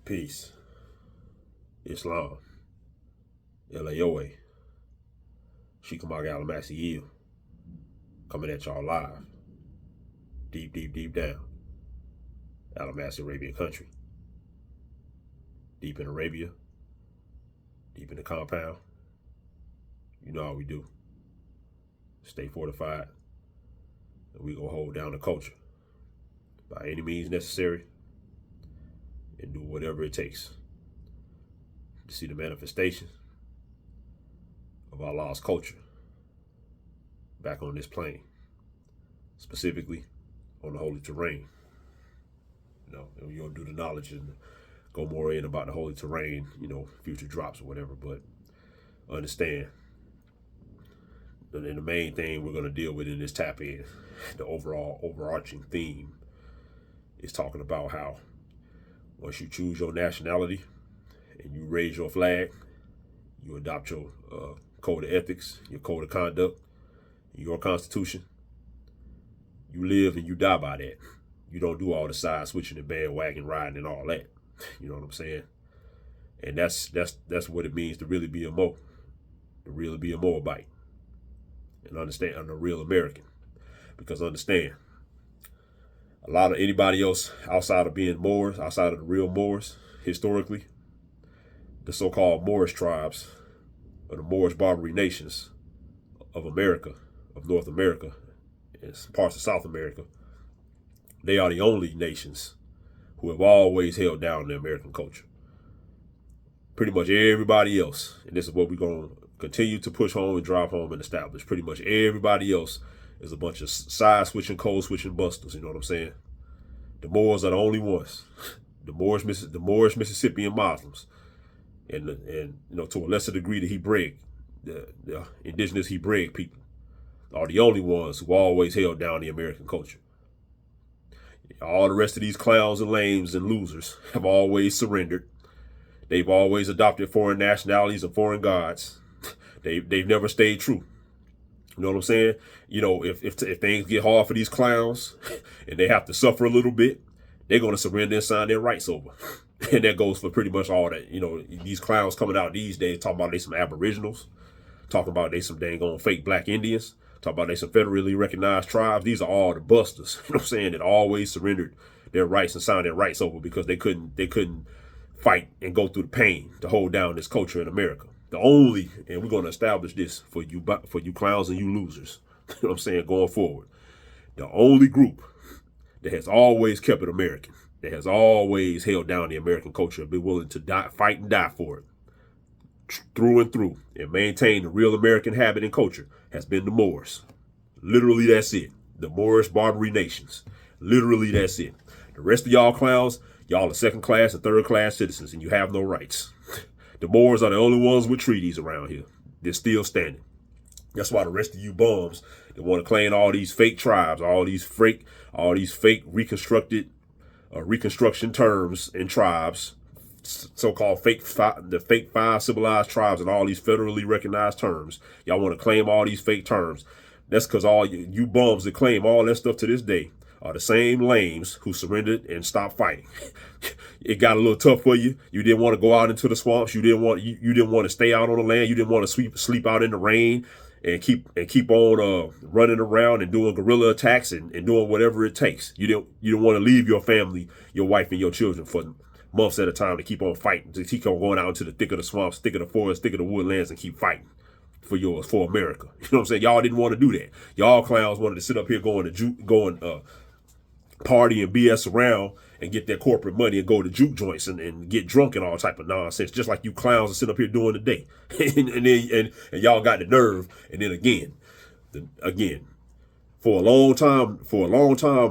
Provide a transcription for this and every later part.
Peace. Islam. LAOA. Sheekamauga Alamassee-El. Coming at y'all live. Deep, deep, deep down. Alamassee Arabian country. Deep in Arabia. Deep in the compound. You know how we do. Stay fortified. And we gonna hold down the culture. By any means necessary. And do whatever it takes to see the manifestation of Allah's culture back on this plane, specifically on the holy terrain. And we're gonna do the knowledge and go more in about the holy terrain, future drops or whatever, but understand. And the main thing we're gonna deal with in this tap in, the overall overarching theme, is talking about how once you choose your nationality and you raise your flag, you adopt your code of ethics, your code of conduct, your constitution, you live and you die by that. You don't do all the side switching and bandwagon riding and all that. You know what I'm saying? And that's what it means to really be a Mo, to really be a Moabite, and understand I'm a real American. Because understand, a lot of anybody else outside of being Moors, outside of the real Moors, historically, the so-called Moorish tribes, or the Moorish Barbary nations of America, of North America, and parts of South America, they are the only nations who have always held down the American culture. Pretty much everybody else, and this is what we're going to continue to push home and drive home and establish, pretty much everybody else is a bunch of side switching, code switching busters. You know what I'm saying? The Moors are the only ones. The Moorish Mississippian Muslims, and to a lesser degree the Hebraic, the indigenous Hebraic people, are the only ones who always held down the American culture. All the rest of these clowns and lames and losers have always surrendered. They've always adopted foreign nationalities and foreign gods. They've never stayed true. You know what I'm saying? If things get hard for these clowns and they have to suffer a little bit, they're going to surrender and sign their rights over. And that goes for pretty much all that. These clowns coming out these days talking about they some aboriginals, talking about they some dang on fake black Indians, talking about they some federally recognized tribes. These are all the busters, you know what I'm saying, that always surrendered their rights and signed their rights over because they couldn't fight and go through the pain to hold down this culture in America. And we're going to establish this for you clowns and you losers, you know what I'm saying, going forward. The only group that has always kept it American, that has always held down the American culture and been willing to fight and die for it through and through and maintain the real American habit and culture has been the Moors. Literally, that's it. The Moorish Barbary nations. Literally, that's it. The rest of y'all clowns, y'all are second class and third class citizens and you have no rights. The Moors are the only ones with treaties around here. They're still standing. That's why the rest of you bums that want to claim all these fake tribes, all these fake reconstruction terms and tribes, so-called the fake five civilized tribes and all these federally recognized terms. Y'all want to claim all these fake terms. That's because all you bums that claim all that stuff to this day are the same lames who surrendered and stopped fighting. It got a little tough for you. You didn't want to go out into the swamps. You didn't want to stay out on the land. You didn't want to sleep out in the rain and keep on running around and doing guerrilla attacks and doing whatever it takes. You didn't want to leave your family, your wife and your children for months at a time to keep on fighting, to keep on going out into the thick of the swamps, thick of the forest, thick of the woodlands and keep fighting for America. You know what I'm saying? Y'all didn't want to do that. Y'all clowns wanted to sit up here going party and BS around and get their corporate money and go to juke joints and get drunk and all type of nonsense, just like you clowns are sitting up here doing today. and y'all got the nerve. And then again, for a long time,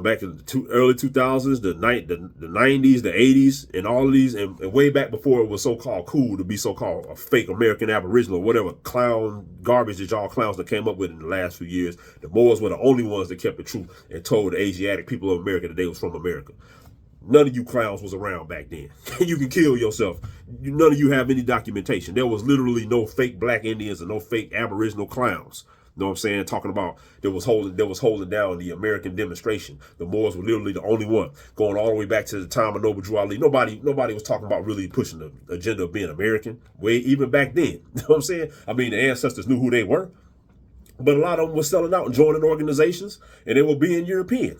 back in the early 2000s, the 90s, the 80s, and all of these, and way back before it was so-called cool to be so-called a fake American Aboriginal or whatever clown garbage that y'all clowns that came up with in the last few years, the Moors were the only ones that kept it true and told the Asiatic people of America that they was from America. None of you clowns was around back then. You can kill yourself. None of you have any documentation. There was literally no fake black Indians and no fake Aboriginal clowns. You know what I'm saying? Talking about that was holding down the American demonstration. The Moors were literally the only one, going all the way back to the time of Noble Drew Ali. Nobody was talking about really pushing the agenda of being American. Way even back then. You know what I'm saying? I mean, the ancestors knew who they were, but a lot of them were selling out and joining organizations, and they were being European.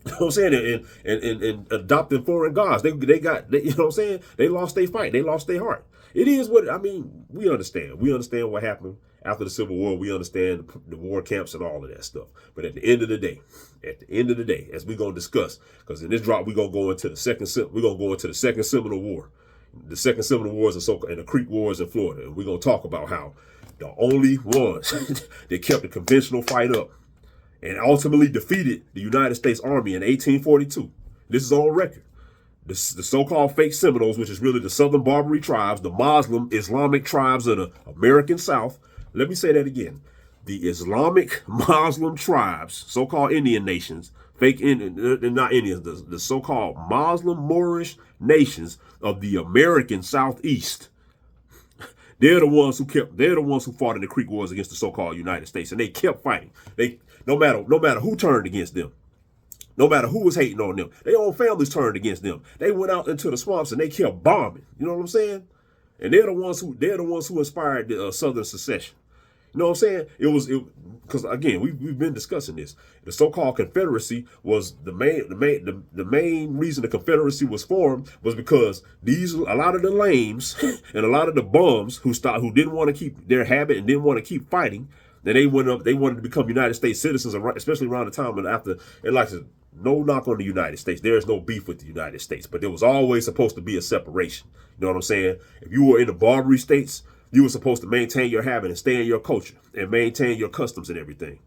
You know what I'm saying? And adopting foreign gods. They you know what I'm saying? They lost their fight. They lost their heart. It is what, I mean, we understand. We understand what happened after the Civil War. We understand the war camps and all of that stuff. But at the end of the day, as we're going to discuss, because in this drop, we're going to go into the Second Seminole War. The Second Seminole Wars and the Creek Wars in Florida. And we're going to talk about how the only ones that kept the conventional fight up and ultimately defeated the United States Army in 1842. This is on record. The so-called fake Seminoles, which is really the Southern Barbary tribes, the Muslim Islamic tribes of the American South. Let me say that again. The Islamic Muslim tribes, so-called Indian nations, they're not Indians, the so-called Muslim Moorish nations of the American Southeast. They're the ones who fought in the Creek Wars against the so-called United States, and they kept fighting. No matter who turned against them, no matter who was hating on them, their own families turned against them. They went out into the swamps and they kept bombing. You know what I'm saying? And they're the ones who inspired the Southern secession. You know what I'm saying? Because again, we've been discussing this. The so-called Confederacy was the main reason the Confederacy was formed was because a lot of the lames and a lot of the bums who didn't want to keep their habit and didn't want to keep fighting. Then they wanted to become United States citizens, especially around the time and after. And like I said, no knock on the United States. There is no beef with the United States, but there was always supposed to be a separation. You know what I'm saying? If you were in the Barbary states, you were supposed to maintain your habit and stay in your culture and maintain your customs and everything.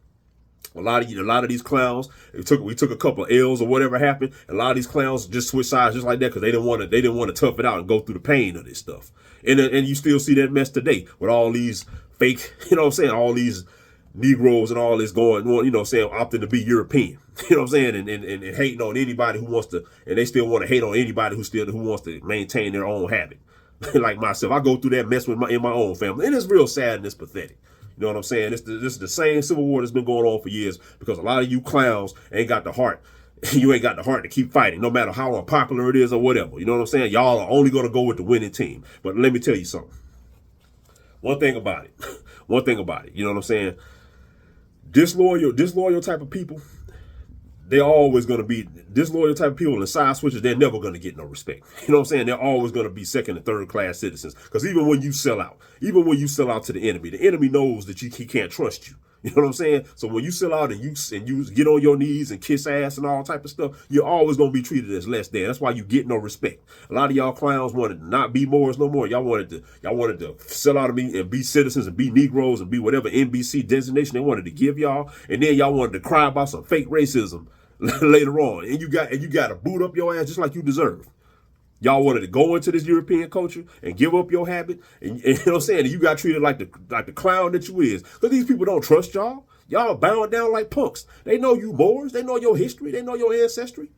A lot of these clowns, we took a couple of L's or whatever happened. A lot of these clowns just switched sides just like that because they didn't want to tough it out and go through the pain of this stuff. And you still see that mess today with all these fake, you know what I'm saying, all these Negroes and all this going on, you know what I'm saying, opting to be European. You know what I'm saying? And hating on anybody who wants to, and they still want to hate on anybody who wants to maintain their own habit. Like myself, I go through that mess in my own family. And it's real sad and it's pathetic. You know what I'm saying? This is the same Civil War that's been going on for years because a lot of you clowns ain't got the heart. You ain't got the heart to keep fighting, no matter how unpopular it is or whatever. You know what I'm saying? Y'all are only going to go with the winning team. But let me tell you something. One thing about it, you know what I'm saying? Disloyal type of people, they're always going to be disloyal type of people and the side switchers. They're never going to get no respect. You know what I'm saying? They're always going to be second and third class citizens. Because even when you sell out to the enemy knows that he can't trust you. You know what I'm saying? So when you sell out and you get on your knees and kiss ass and all type of stuff, you're always going to be treated as less than. That's why you get no respect. A lot of y'all clowns wanted to not be Moors no more. Y'all wanted to sell out of me and be citizens and be Negroes and be whatever NBC designation they wanted to give y'all. And then y'all wanted to cry about some fake racism later on. And you got to boot up your ass just like you deserve. Y'all wanted to go into this European culture and give up your habit. And you know what I'm saying? And you got treated like the clown that you is. Because these people don't trust y'all. Y'all bowing down like punks. They know you Moors. They know your history. They know your ancestry.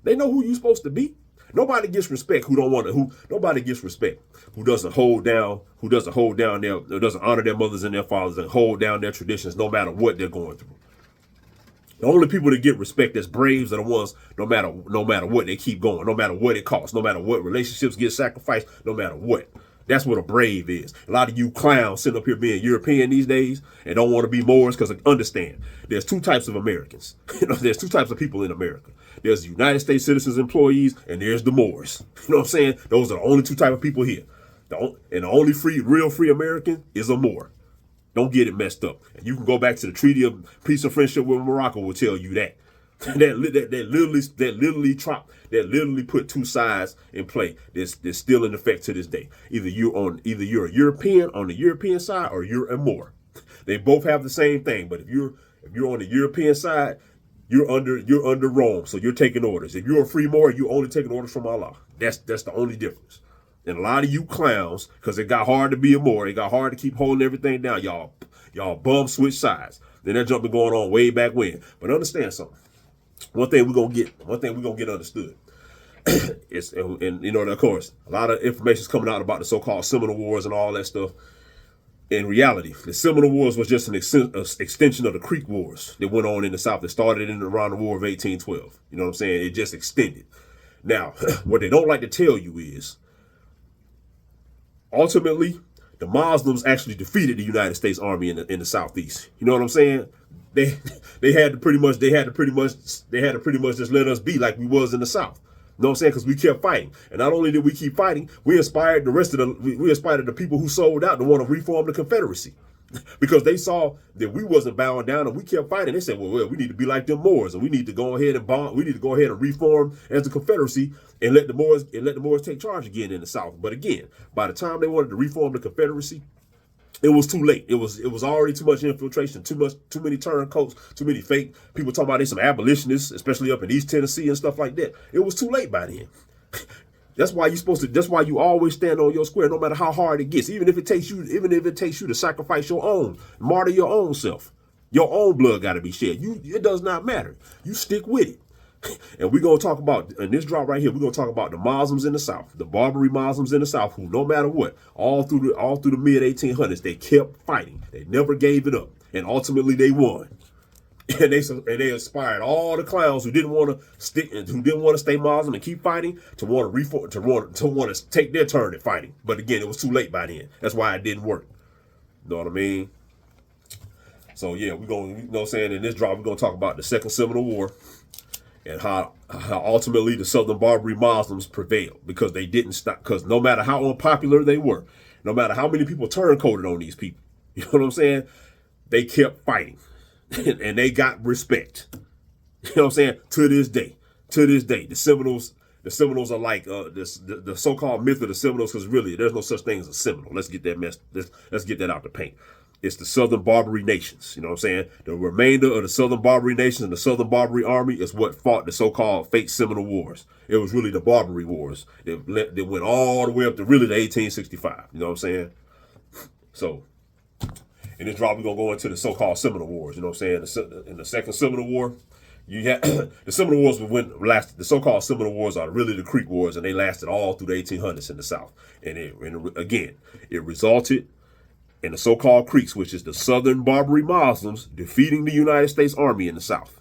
They know who you supposed to be. Nobody gets respect nobody gets respect who doesn't doesn't honor their mothers and their fathers and hold down their traditions no matter what they're going through. The only people that get respect as braves are the ones, no matter what, they keep going, no matter what it costs, no matter what relationships get sacrificed, no matter what. That's what a brave is. A lot of you clowns sitting up here being European these days and don't want to be Moors because understand, there's two types of Americans. There's two types of people in America. There's the United States citizens employees and there's the Moors. You know what I'm saying? Those are the only two type of people here. And the only real free American is a Moor. Don't get it messed up. And you can go back to the Treaty of Peace and Friendship with Morocco will tell you that. that literally put two sides in play that's still in effect to this day. Either you're a European on the European side or you're a Moor. They both have the same thing, but if you're on the European side, you're under Rome, so you're taking orders. If you're a free Moor, you're only taking orders from Allah. That's the only difference. And a lot of you clowns, because it got hard to be a Moor, it got hard to keep holding everything down. Y'all bum switch sides. Then that jumping going on way back when. But understand something. One thing we're gonna get understood. And you know, of course, a lot of information is coming out about the so-called Seminole Wars and all that stuff. In reality, the Seminole Wars was just an extension of the Creek Wars that went on in the South that started in around the War of 1812. You know what I'm saying? It just extended. Now, what they don't like to tell you is, ultimately, the Muslims actually defeated the United States Army in the Southeast. You know what I'm saying? They had to pretty much just let us be like we was in the South. You know what I'm saying? Because we kept fighting. And not only did we keep fighting, we inspired the people who sold out to want to reform the Confederacy. Because they saw that we wasn't bowing down and we kept fighting. They said, well, we need to be like them Moors, and we need to go ahead and bond. We need to go ahead and reform as the Confederacy and let the Moors take charge again in the South. But again, by the time they wanted to reform the Confederacy, it was too late. It was already too much infiltration, too many turncoats, too many fake people talking about they some abolitionists, especially up in East Tennessee and stuff like that. It was too late by then. That's why that's why you always stand on your square, no matter how hard it gets. Even if it takes you to sacrifice your own, martyr your own self. Your own blood got to be shed. It does not matter. You stick with it. And we're going to talk about, in this drop right here, we're going to talk about the Muslims in the South, the Barbary Muslims in the South, who no matter what, all through the mid 1800s, they kept fighting. They never gave it up. And ultimately they won. And they inspired all the clowns who didn't want to stay Muslim and keep fighting to want to reform, to want to take their turn at fighting. But again, it was too late by then. That's why it didn't work. You know what I mean? So yeah, we're going, you know what I'm saying, in this drop, we're going to talk about the Second Seminole War and how ultimately the Southern Barbary Muslims prevailed, because they didn't stop. Because no matter how unpopular they were, no matter how many people turncoated on these people, you know what I'm saying, they kept fighting. And they got respect. You know what I'm saying? To this day, the Seminoles are like the so-called myth of the Seminoles, because really there's no such thing as a Seminole. Let's get that out the paint. It's the Southern Barbary nations. You know what I'm saying? The remainder of the Southern Barbary nations and the Southern Barbary army is what fought the so-called fake Seminole Wars. It was really the Barbary Wars that went all the way up to really the 1865. You know what I'm saying? So in this drop, we're going to go into the so-called Seminole Wars. You know what I'm saying? In the Second Seminole War, you had the Seminole Wars the so-called Seminole Wars are really the Creek Wars, and they lasted all through the 1800s in the South. And it resulted in the so-called Creeks, which is the Southern Barbary Muslims, defeating the United States Army in the South.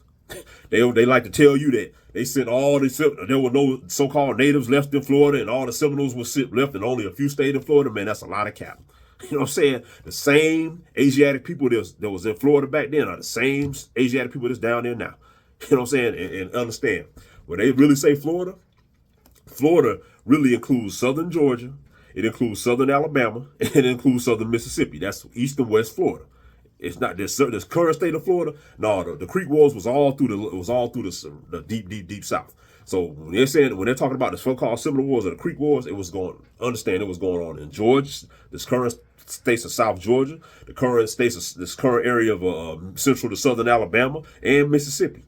They like to tell you that they sent there were no so-called natives left in Florida, and all the Seminoles were left, and only a few stayed in Florida. Man, that's a lot of cap. You know what I'm saying? The same Asiatic people that was in Florida back then are the same Asiatic people that's down there now. You know what I'm saying? And understand, when they really say Florida, Florida really includes southern Georgia, it includes southern Alabama, and it includes southern Mississippi. That's east and west Florida. It's not this current state of Florida. No, the Creek Wars was all through the deep South. So when they're talking about the so-called Seminole Wars or the Creek Wars, it was going on in Georgia, this current states of South Georgia, this current area of central to southern Alabama and Mississippi.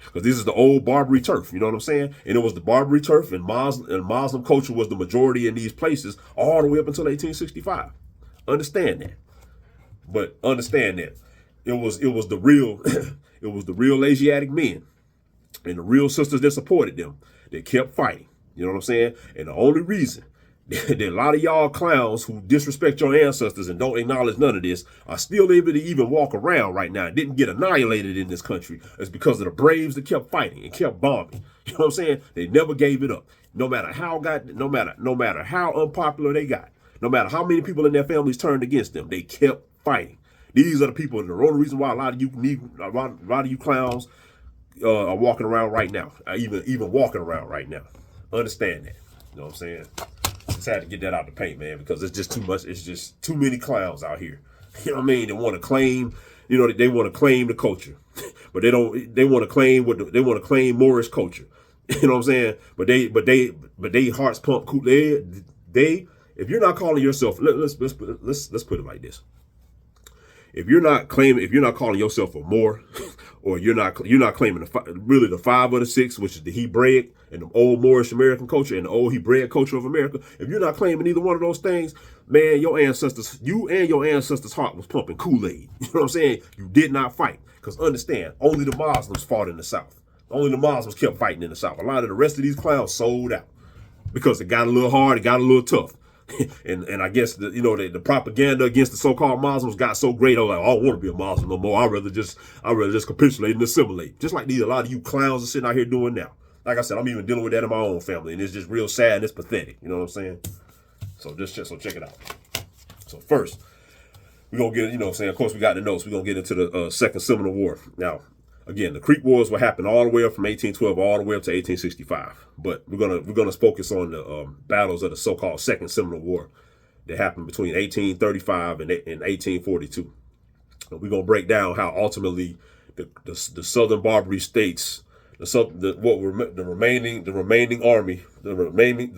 Because this is the old Barbary turf, you know what I'm saying? And it was the Barbary turf, and Muslim culture was the majority in these places all the way up until 1865. Understand that. But understand that it was the real Asiatic men and the real sisters that supported them that kept fighting. You know what I'm saying? And the only reason that a lot of y'all clowns who disrespect your ancestors and don't acknowledge none of this are still able to even walk around right now and didn't get annihilated in this country is because of the braves that kept fighting and kept bombing. You know what I'm saying? They never gave it up. No matter how unpopular they got, no matter how many people in their families turned against them, they kept fighting. These are the people, and the only reason why a lot of you clowns are walking around right now, even walking around right now. Understand that. You know what I'm saying? Just had to get that out the paint, man, because it's just too much. It's just too many clowns out here. You know what I mean? They want to claim, they want to claim the culture, but they don't. They want to claim they want to claim Moorish culture. You know what I'm saying? But they hearts pump cool. They if you're not calling yourself, let's put it like this. If you're not calling yourself a Moor, or you're not claiming really the 5 of the 6, which is the Hebraic and the old Moorish American culture and the old Hebraic culture of America, if you're not claiming either one of those things, man, you and your ancestors' heart was pumping Kool-Aid. You know what I'm saying? You did not fight. Because understand, only the Muslims fought in the South. Only the Muslims kept fighting in the South. A lot of the rest of these clowns sold out because it got a little hard, it got a little tough. and I guess the propaganda against the so-called Muslims got so great. I was like, I don't want to be a Muslim no more. I'd rather just capitulate and assimilate. Just like a lot of you clowns are sitting out here doing now. Like I said, I'm even dealing with that in my own family, and it's just real sad and it's pathetic. You know what I'm saying? So check it out. So first, we're gonna get, of course we got the notes. We're gonna get into the Second Seminole War. Now, again, the Creek Wars will happen all the way up from 1812 all the way up to 1865. But we're gonna focus on the battles of the so-called Second Seminole War that happened between 1835 and 1842. We're gonna break down how ultimately the Southern Barbary states, the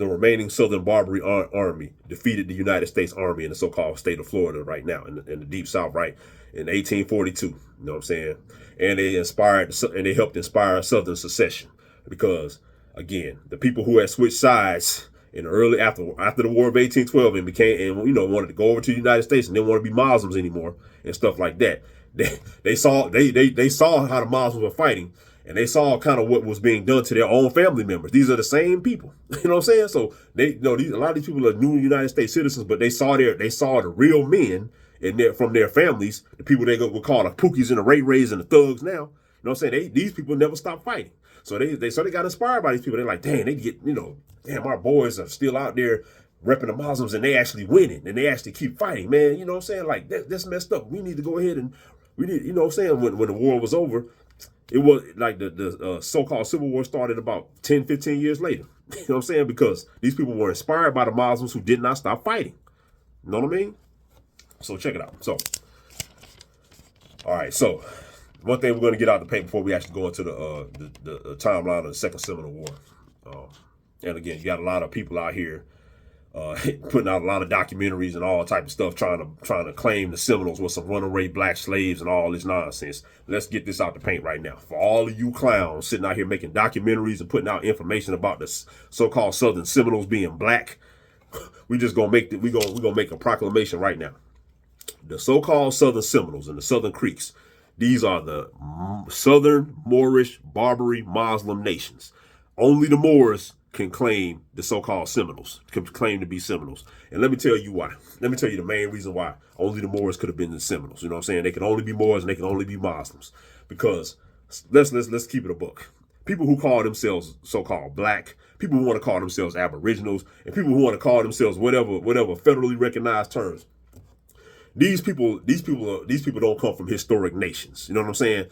remaining Southern Barbary army defeated the United States Army in the so-called state of Florida right now in the deep South, right, in 1842. You know what I'm saying? And they helped inspire Southern secession, because again, the people who had switched sides in the early after the War of 1812 and wanted to go over to the United States and didn't want to be Muslims anymore and stuff like that. They saw how the Muslims were fighting, and they saw kind of what was being done to their own family members. These are the same people. You know what I'm saying? So a lot of these people are new United States citizens, but they saw the real men from their families, the people they would call the Pookies and the Ray Rays and the thugs now. You know what I'm saying? These people never stopped fighting. So they got inspired by these people. They're like, damn, our boys are still out there repping the Muslims and they actually winning and they actually keep fighting, man. You know what I'm saying? Like that's messed up. We need to go ahead and you know what I'm saying? When the war was over, it was like the so-called Civil War started about 10, 15 years later. You know what I'm saying? Because these people were inspired by the Muslims who did not stop fighting. You know what I mean? So check it out. So, all right. So one thing we're going to get out the paint before we actually go into the timeline of the Second Seminole War. And again, you got a lot of people out here putting out a lot of documentaries and all type of stuff trying to claim the Seminoles were some runaway black slaves and all this nonsense. Let's get this out the paint right now. For all of you clowns sitting out here making documentaries and putting out information about the so-called Southern Seminoles being black, we're gonna make a proclamation right now. The so-called Southern Seminoles and the Southern Creeks, these are the Southern Moorish Barbary Muslim nations. Only the Moors can claim the so-called Seminoles, can claim to be Seminoles. And let me tell you why. Let me tell you the main reason why only the Moors could have been the Seminoles. You know what I'm saying? They can only be Moors and they can only be Muslims. Because let's keep it a buck. People who call themselves so-called black, people who want to call themselves aboriginals, and people who want to call themselves whatever federally recognized terms. These people don't come from historic nations. You know what I'm saying?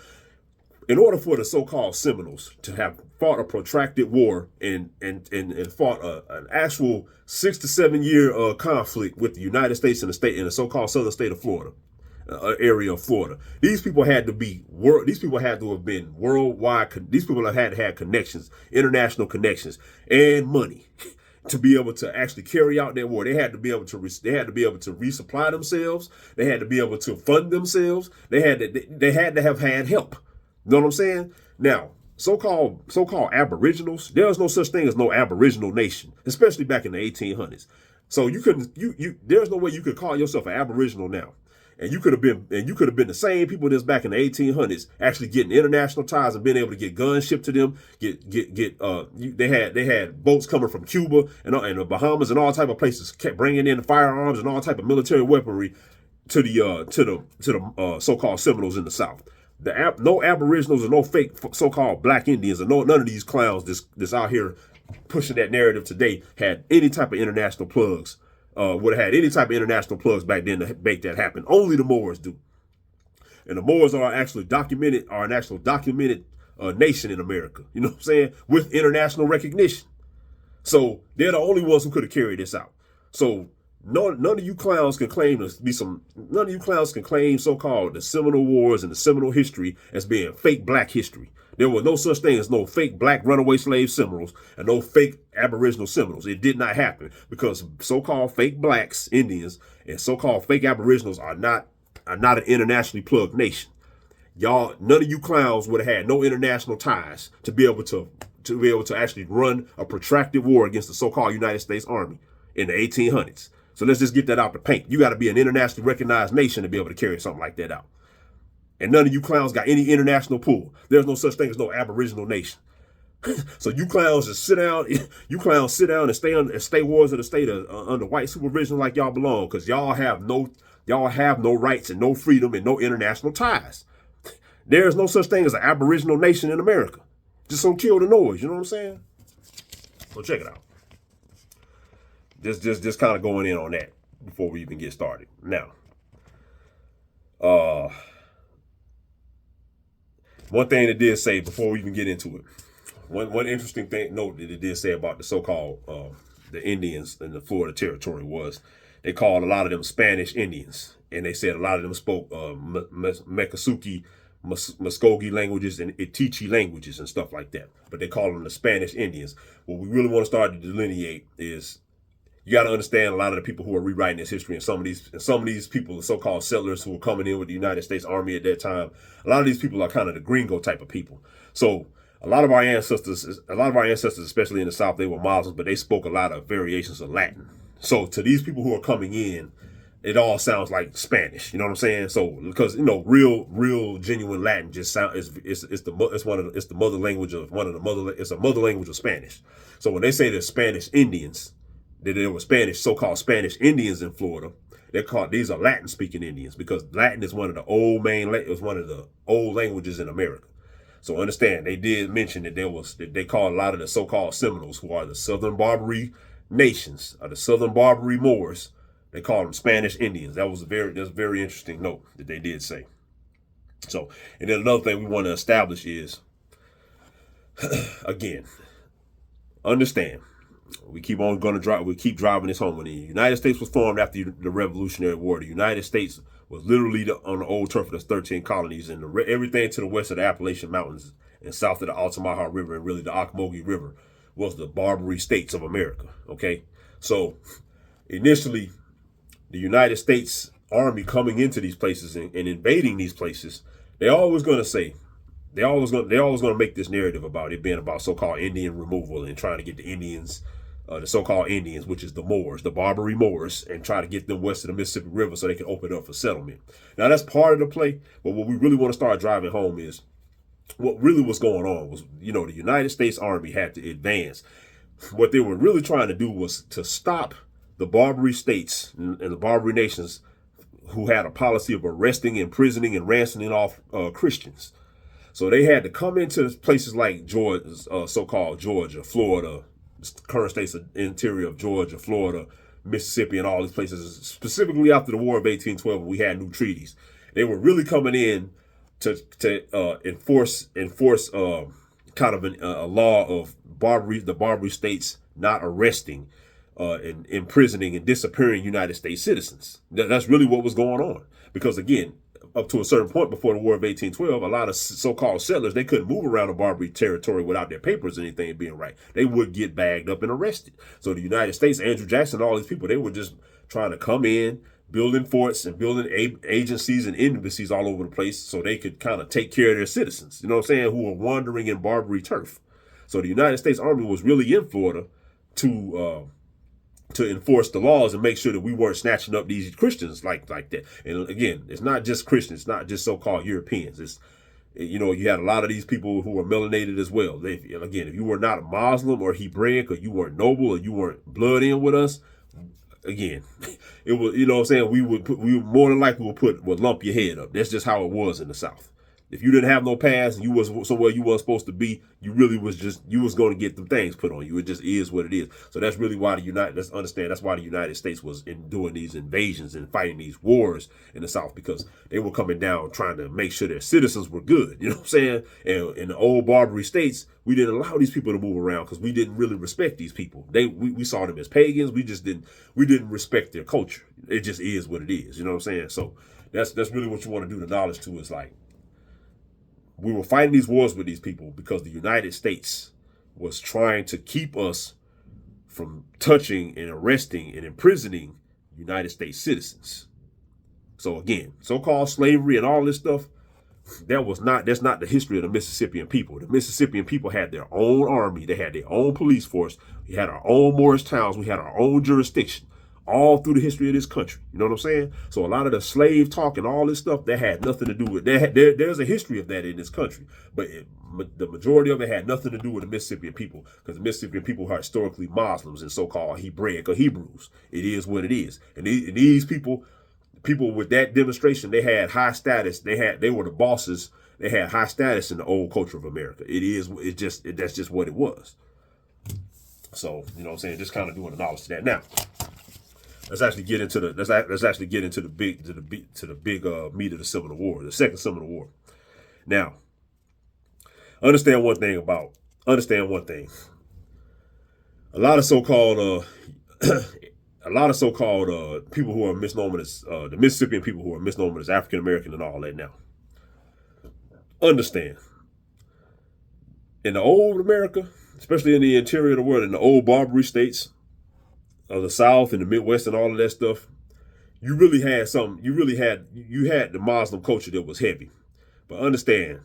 In order for the so-called Seminoles to have fought a protracted war and fought an actual 6 to 7 year conflict with the United States and the so-called southern state of Florida, area of Florida, these people had to have been worldwide. These people had connections, international connections, and money to be able to actually carry out their war. They had to be able to resupply themselves. They had to be able to fund themselves. They had to have had help. You know what I'm saying? Now, so-called aboriginals, there's no such thing as no aboriginal nation, especially back in the 1800s. So there's no way you could call yourself an aboriginal now. And you could have been the same people that's back in the 1800s actually getting international ties and being able to get guns shipped to them. They had boats coming from Cuba and the Bahamas and all type of places, kept bringing in firearms and all type of military weaponry to the so-called Seminoles in the South. No aboriginals or no fake so-called black Indians or none of these clowns that's out here pushing that narrative today had any type of international plugs. Would have had any type of international plugs back then to make that happen. Only the Moors do. And the Moors are an actual documented nation in America. You know what I'm saying? With international recognition. So they're the only ones who could have carried this out. So none of you clowns can claim so-called the Seminole Wars and the Seminole history as being fake black history. There was no such thing as no fake black runaway slave Seminoles and no fake aboriginal Seminoles. It did not happen because so-called fake blacks, Indians, and so-called fake aboriginals are not an internationally plugged nation. Y'all, none of you clowns would have had no international ties to be able to actually run a protracted war against the so-called United States Army in the 1800s. So let's just get that out the paint. You got to be an internationally recognized nation to be able to carry something like that out. And none of you clowns got any international pull. There's no such thing as no aboriginal nation. So you clowns just sit down. You clowns sit down and stay wards of the state under white supervision like y'all belong, because y'all have no rights and no freedom and no international ties. There is no such thing as an aboriginal nation in America. Just so kill the noise. You know what I'm saying? So check it out. Just kind of going in on that before we even get started. Now, one thing it did say before we even get into it. One interesting note that it did say about the so-called the Indians in the Florida territory was they called a lot of them Spanish Indians, and they said a lot of them spoke Miccosukee, Muskogee languages and Itichi languages and stuff like that. But they call them the Spanish Indians. What we really want to start to delineate is you got to understand a lot of the people who are rewriting this history, and some of these people, the so-called settlers who were coming in with the United States Army at that time. A lot of these people are kind of the gringo type of people. So a lot of our ancestors, especially in the South, they were Muslims, but they spoke a lot of variations of Latin. So to these people who are coming in, it all sounds like Spanish. You know what I'm saying? So because real genuine Latin just it's the mother language of it's a mother language of Spanish. So when they say there's Spanish Indians, that there were so-called Spanish Indians in Florida, these are Latin speaking Indians, because Latin is one of the old languages in America. So understand, they did mention that they called a lot of the so-called Seminoles, who are the Southern Barbary nations, or the Southern Barbary Moors. They call them Spanish Indians. That's a very interesting note that they did say. So, and then another thing we want to establish is, again, understand, we keep driving this home. When the United States was formed after the Revolutionary War, the United States was literally on the old turf of the 13 colonies, and everything to the west of the Appalachian Mountains and south of the Altamaha River and really the Ocmulgee River was the Barbary states of America. Okay, so initially, the United States Army coming into these places and invading these places, they're always going to make this narrative about it being about so-called Indian removal and trying to get the Indians, the so-called Indians, which is the Moors, the Barbary Moors, and try to get them west of the Mississippi River so they can open up for settlement. Now, that's part of the play, but what we really want to start driving home is what really was going on was, the United States Army had to advance. What they were really trying to do was to stop the Barbary states and the Barbary nations who had a policy of arresting, imprisoning, and ransoming off Christians. So they had to come into places like Georgia, so-called Georgia, Florida, current states of interior of Georgia, Florida, Mississippi, and all these places, specifically after the War of 1812, when we had new treaties. They were really coming in to enforce kind of a law of the Barbary states not arresting and imprisoning and disappearing United States citizens. That's really what was going on. Because again, up to a certain point before the War of 1812, a lot of so-called settlers, they couldn't move around the Barbary territory without their papers or anything being right. They would get bagged up and arrested. So the United States, Andrew Jackson, all these people, they were just trying to come in, building forts and building agencies and embassies all over the place so they could kind of take care of their citizens, who were wandering in Barbary turf. So the United States Army was really in Florida to enforce the laws and make sure that we weren't snatching up these Christians like that. And again, it's not just Christians, it's not just so-called Europeans. It's, you had a lot of these people who were melanated as well. If you were not a Muslim or Hebraic, or you weren't noble, or you weren't blood in with us, again, it was, we would more than likely would lump your head up. That's just how it was in the South. If you didn't have no past and you was somewhere you wasn't supposed to be, you was going to get them things put on you. It just is what it is. So that's really why let's understand, that's why the United States was doing these invasions and fighting these wars in the South, because they were coming down trying to make sure their citizens were good. You know what I'm saying? And in the old Barbary states, we didn't allow these people to move around because we didn't really respect these people. We saw them as pagans. We didn't respect their culture. It just is what it is. You know what I'm saying? So that's really what you want to do the knowledge to, is like, we were fighting these wars with these people because the United States was trying to keep us from touching and arresting and imprisoning United States citizens. So again, so-called slavery and all this stuff, that's not the history of the Mississippian people. The Mississippian people had their own army. They had their own police force. We had our own Morris towns. We had our own jurisdiction. all through the history of this country. You know what I'm saying? So a lot of the slave talk and all this stuff, that had nothing to do with that. There's a history of that in this country, but the majority of it had nothing to do with the Mississippian people, because the Mississippian people are historically Muslims and so-called Hebraic or Hebrews. It is what it is. And these people with that demonstration, they had high status. They were the bosses. They had high status in the old culture of America. That's just what it was. So, you know what I'm saying? Just kind of doing the knowledge to that. Now, let's actually get into the big meat of the Seminole War, the Second Seminole War. Now, understand one thing. A lot of so-called people who are misnomer as the Mississippian people who are misnomer as African American and all that. Now, understand, in the old America, especially in the interior of the world, in the old Barbary states of the South and the Midwest and all of that stuff, you had the Muslim culture that was heavy. But understand,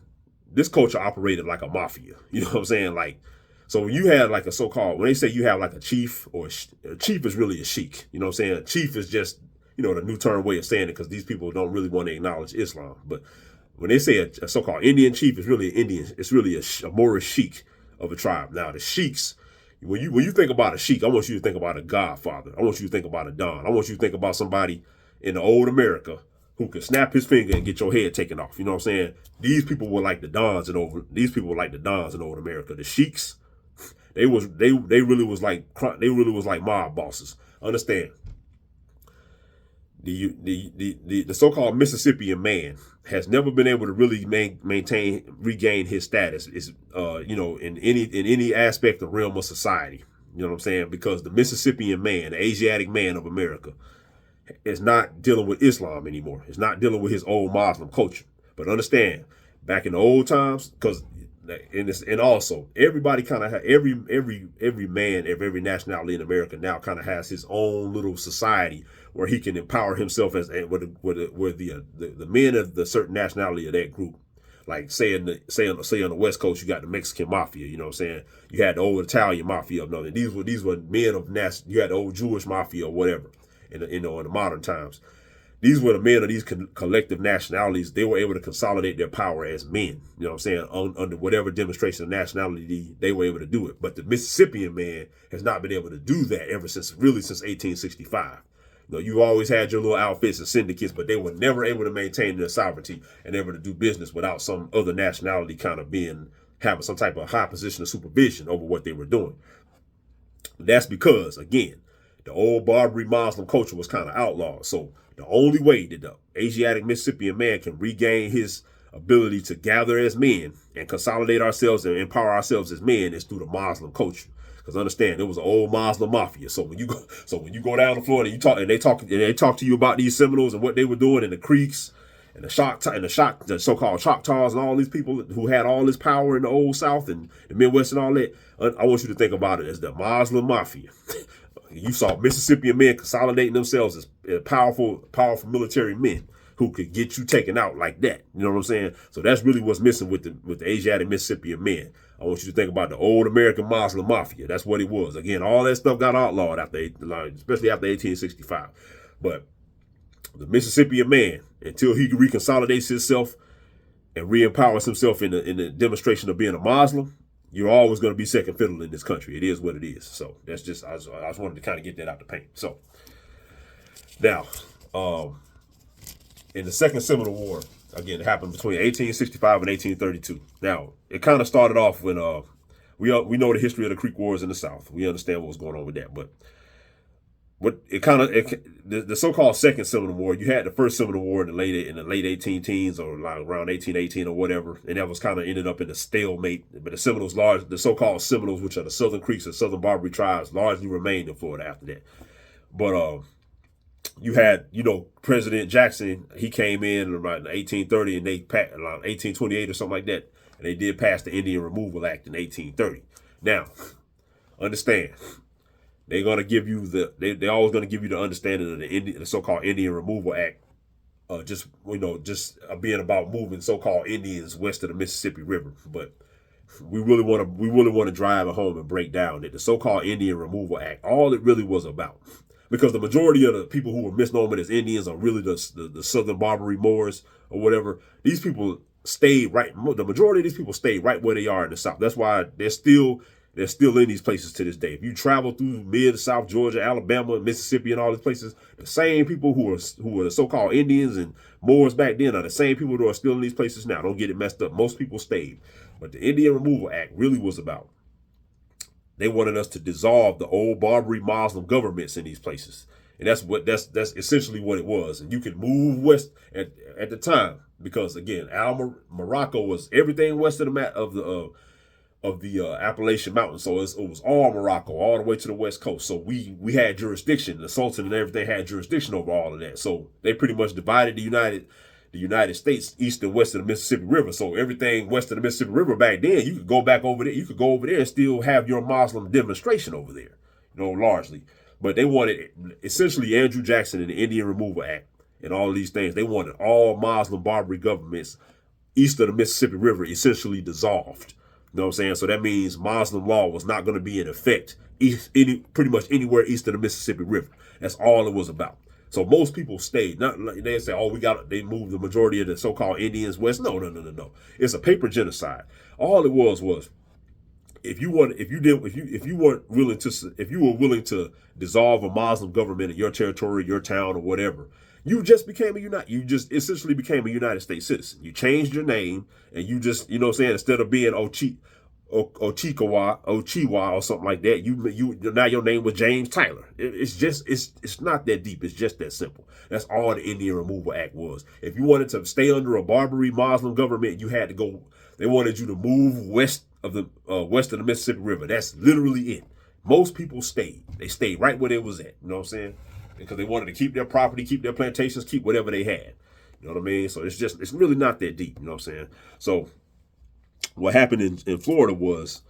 this culture operated like a mafia. You know what I'm saying? Like, so when you had like a so-called, when they say you have like a chief, or a chief is really a sheik. You know what I'm saying? A chief is just, the new term way of saying it, because these people don't really want to acknowledge Islam. But when they say a so-called Indian chief, it's really an Indian. It's really a Moorish sheik of a tribe. Now, the sheiks, when you think about a sheik, I want you to think about a godfather. I want you to think about a don. I want you to think about somebody in the old America who could snap his finger and get your head taken off. You know what I'm saying? These people were like the dons in old America. The sheiks, they really was like mob bosses. Understand? The so-called Mississippian man has never been able to really regain his status, in any aspect of realm of society. You know what I'm saying? Because the Mississippian man, the Asiatic man of America, is not dealing with Islam anymore. It's not dealing with his old Muslim culture. But understand, back in the old times, because and also everybody kind of every man of every nationality in America now kind of has his own little society where he can empower himself as where the men of the certain nationality of that group. Like say on the West Coast, you got the Mexican mafia. You know what I'm saying? You had the old Italian mafia of nothing. These were men of you had the old Jewish mafia or whatever in the modern times. These were the men of these collective nationalities. They were able to consolidate their power as men. You know what I'm saying? Under whatever demonstration of nationality, they were able to do it. But the Mississippian man has not been able to do that since 1865. You always had your little outfits and syndicates, but they were never able to maintain their sovereignty and able to do business without some other nationality kind of having some type of high position of supervision over what they were doing. That's because, again, the old Barbary Muslim culture was kind of outlawed. So the only way that the Asiatic Mississippian man can regain his ability to gather as men and consolidate ourselves and empower ourselves as men is through the Muslim culture. Because understand, it was an old Muslim mafia. So when you go down to Florida, they talk to you about these Seminoles and what they were doing in the Creeks and the so-called Choctaws and all these people who had all this power in the old South and the Midwest and all that. I want you to think about it as the Muslim mafia. You saw Mississippian men consolidating themselves as powerful military men who could get you taken out like that. You know what I'm saying? So that's really what's missing with the Asiatic Mississippian men. I want you to think about the old American Muslim mafia. That's what it was. Again, all that stuff got outlawed especially after 1865. But the Mississippian man, until he reconsolidates himself and re-empowers himself in the demonstration of being a Muslim, you're always going to be second fiddle in this country. It is what it is. So that's just, I just wanted to kind of get that out the paint. So now, in the Second Seminole War, again, it happened between 1865 and 1832. Now, it kind of started off when we know the history of the Creek Wars in the South. We understand what was going on with that. But the so-called Second Seminole War, you had the First Seminole War in the late 18 teens or like around 1818 or whatever, and that was kind of ended up in a stalemate. But the so-called Seminoles, which are the Southern Creeks and Southern Barbary tribes, largely remained in Florida after that. But you had, President Jackson, he came in around 1830 and they passed around 1828 or something like that, and they did pass the Indian Removal Act in 1830. Now, understand, they're gonna give you they're always gonna give you the understanding of the so-called Indian Removal Act, just being about moving so-called Indians west of the Mississippi River. But we really want to drive it home and break down that the so-called Indian Removal Act, all it really was about because the majority of the people who were misnomer as Indians are really the Southern Barbary Moors or whatever. These people stayed right. The majority of these people stayed right where they are in the South. That's why they're still in these places to this day. If you travel through mid South Georgia, Alabama, Mississippi, and all these places, the same people who were the so-called Indians and Moors back then are the same people who are still in these places now. Don't get it messed up. Most people stayed. But the Indian Removal Act really was about, they wanted us to dissolve the old Barbary Muslim governments in these places. And that's essentially what it was. And you could move west at the time, because again, Morocco was everything west of the Appalachian Mountains. So it was all Morocco, all the way to the west coast. So we had jurisdiction. The Sultan and everything had jurisdiction over all of that. So they pretty much divided the United States east and west of the Mississippi River. So everything west of the Mississippi River back then, you could go back over there. You could go over there and still have your Muslim demonstration over there, largely. But they wanted, essentially, Andrew Jackson and the Indian Removal Act and all of these things, they wanted all Muslim Barbary governments east of the Mississippi River essentially dissolved. You know what I'm saying? So that means Muslim law was not going to be in effect pretty much anywhere east of the Mississippi River. That's all it was about. So most people stayed. Not like they say, oh, they moved the majority of the so-called Indians west. No. It's a paper genocide. All it was if you were willing to dissolve a Muslim government in your territory, your town, or whatever, you just essentially became a United States citizen. You changed your name, and you just, instead of being Ochiwa or something like that, you now your name was James Tyler. It's not that deep. It's just that simple. That's all the Indian Removal Act was. If you wanted to stay under a Barbary Muslim government, you had to go. They wanted you to move west of the Mississippi River. That's literally it. Most people stayed. They stayed right where they was at. You know what I'm saying? Because they wanted to keep their property, keep their plantations, keep whatever they had. You know what I mean? So it's really not that deep. You know what I'm saying? So what happened in Florida was,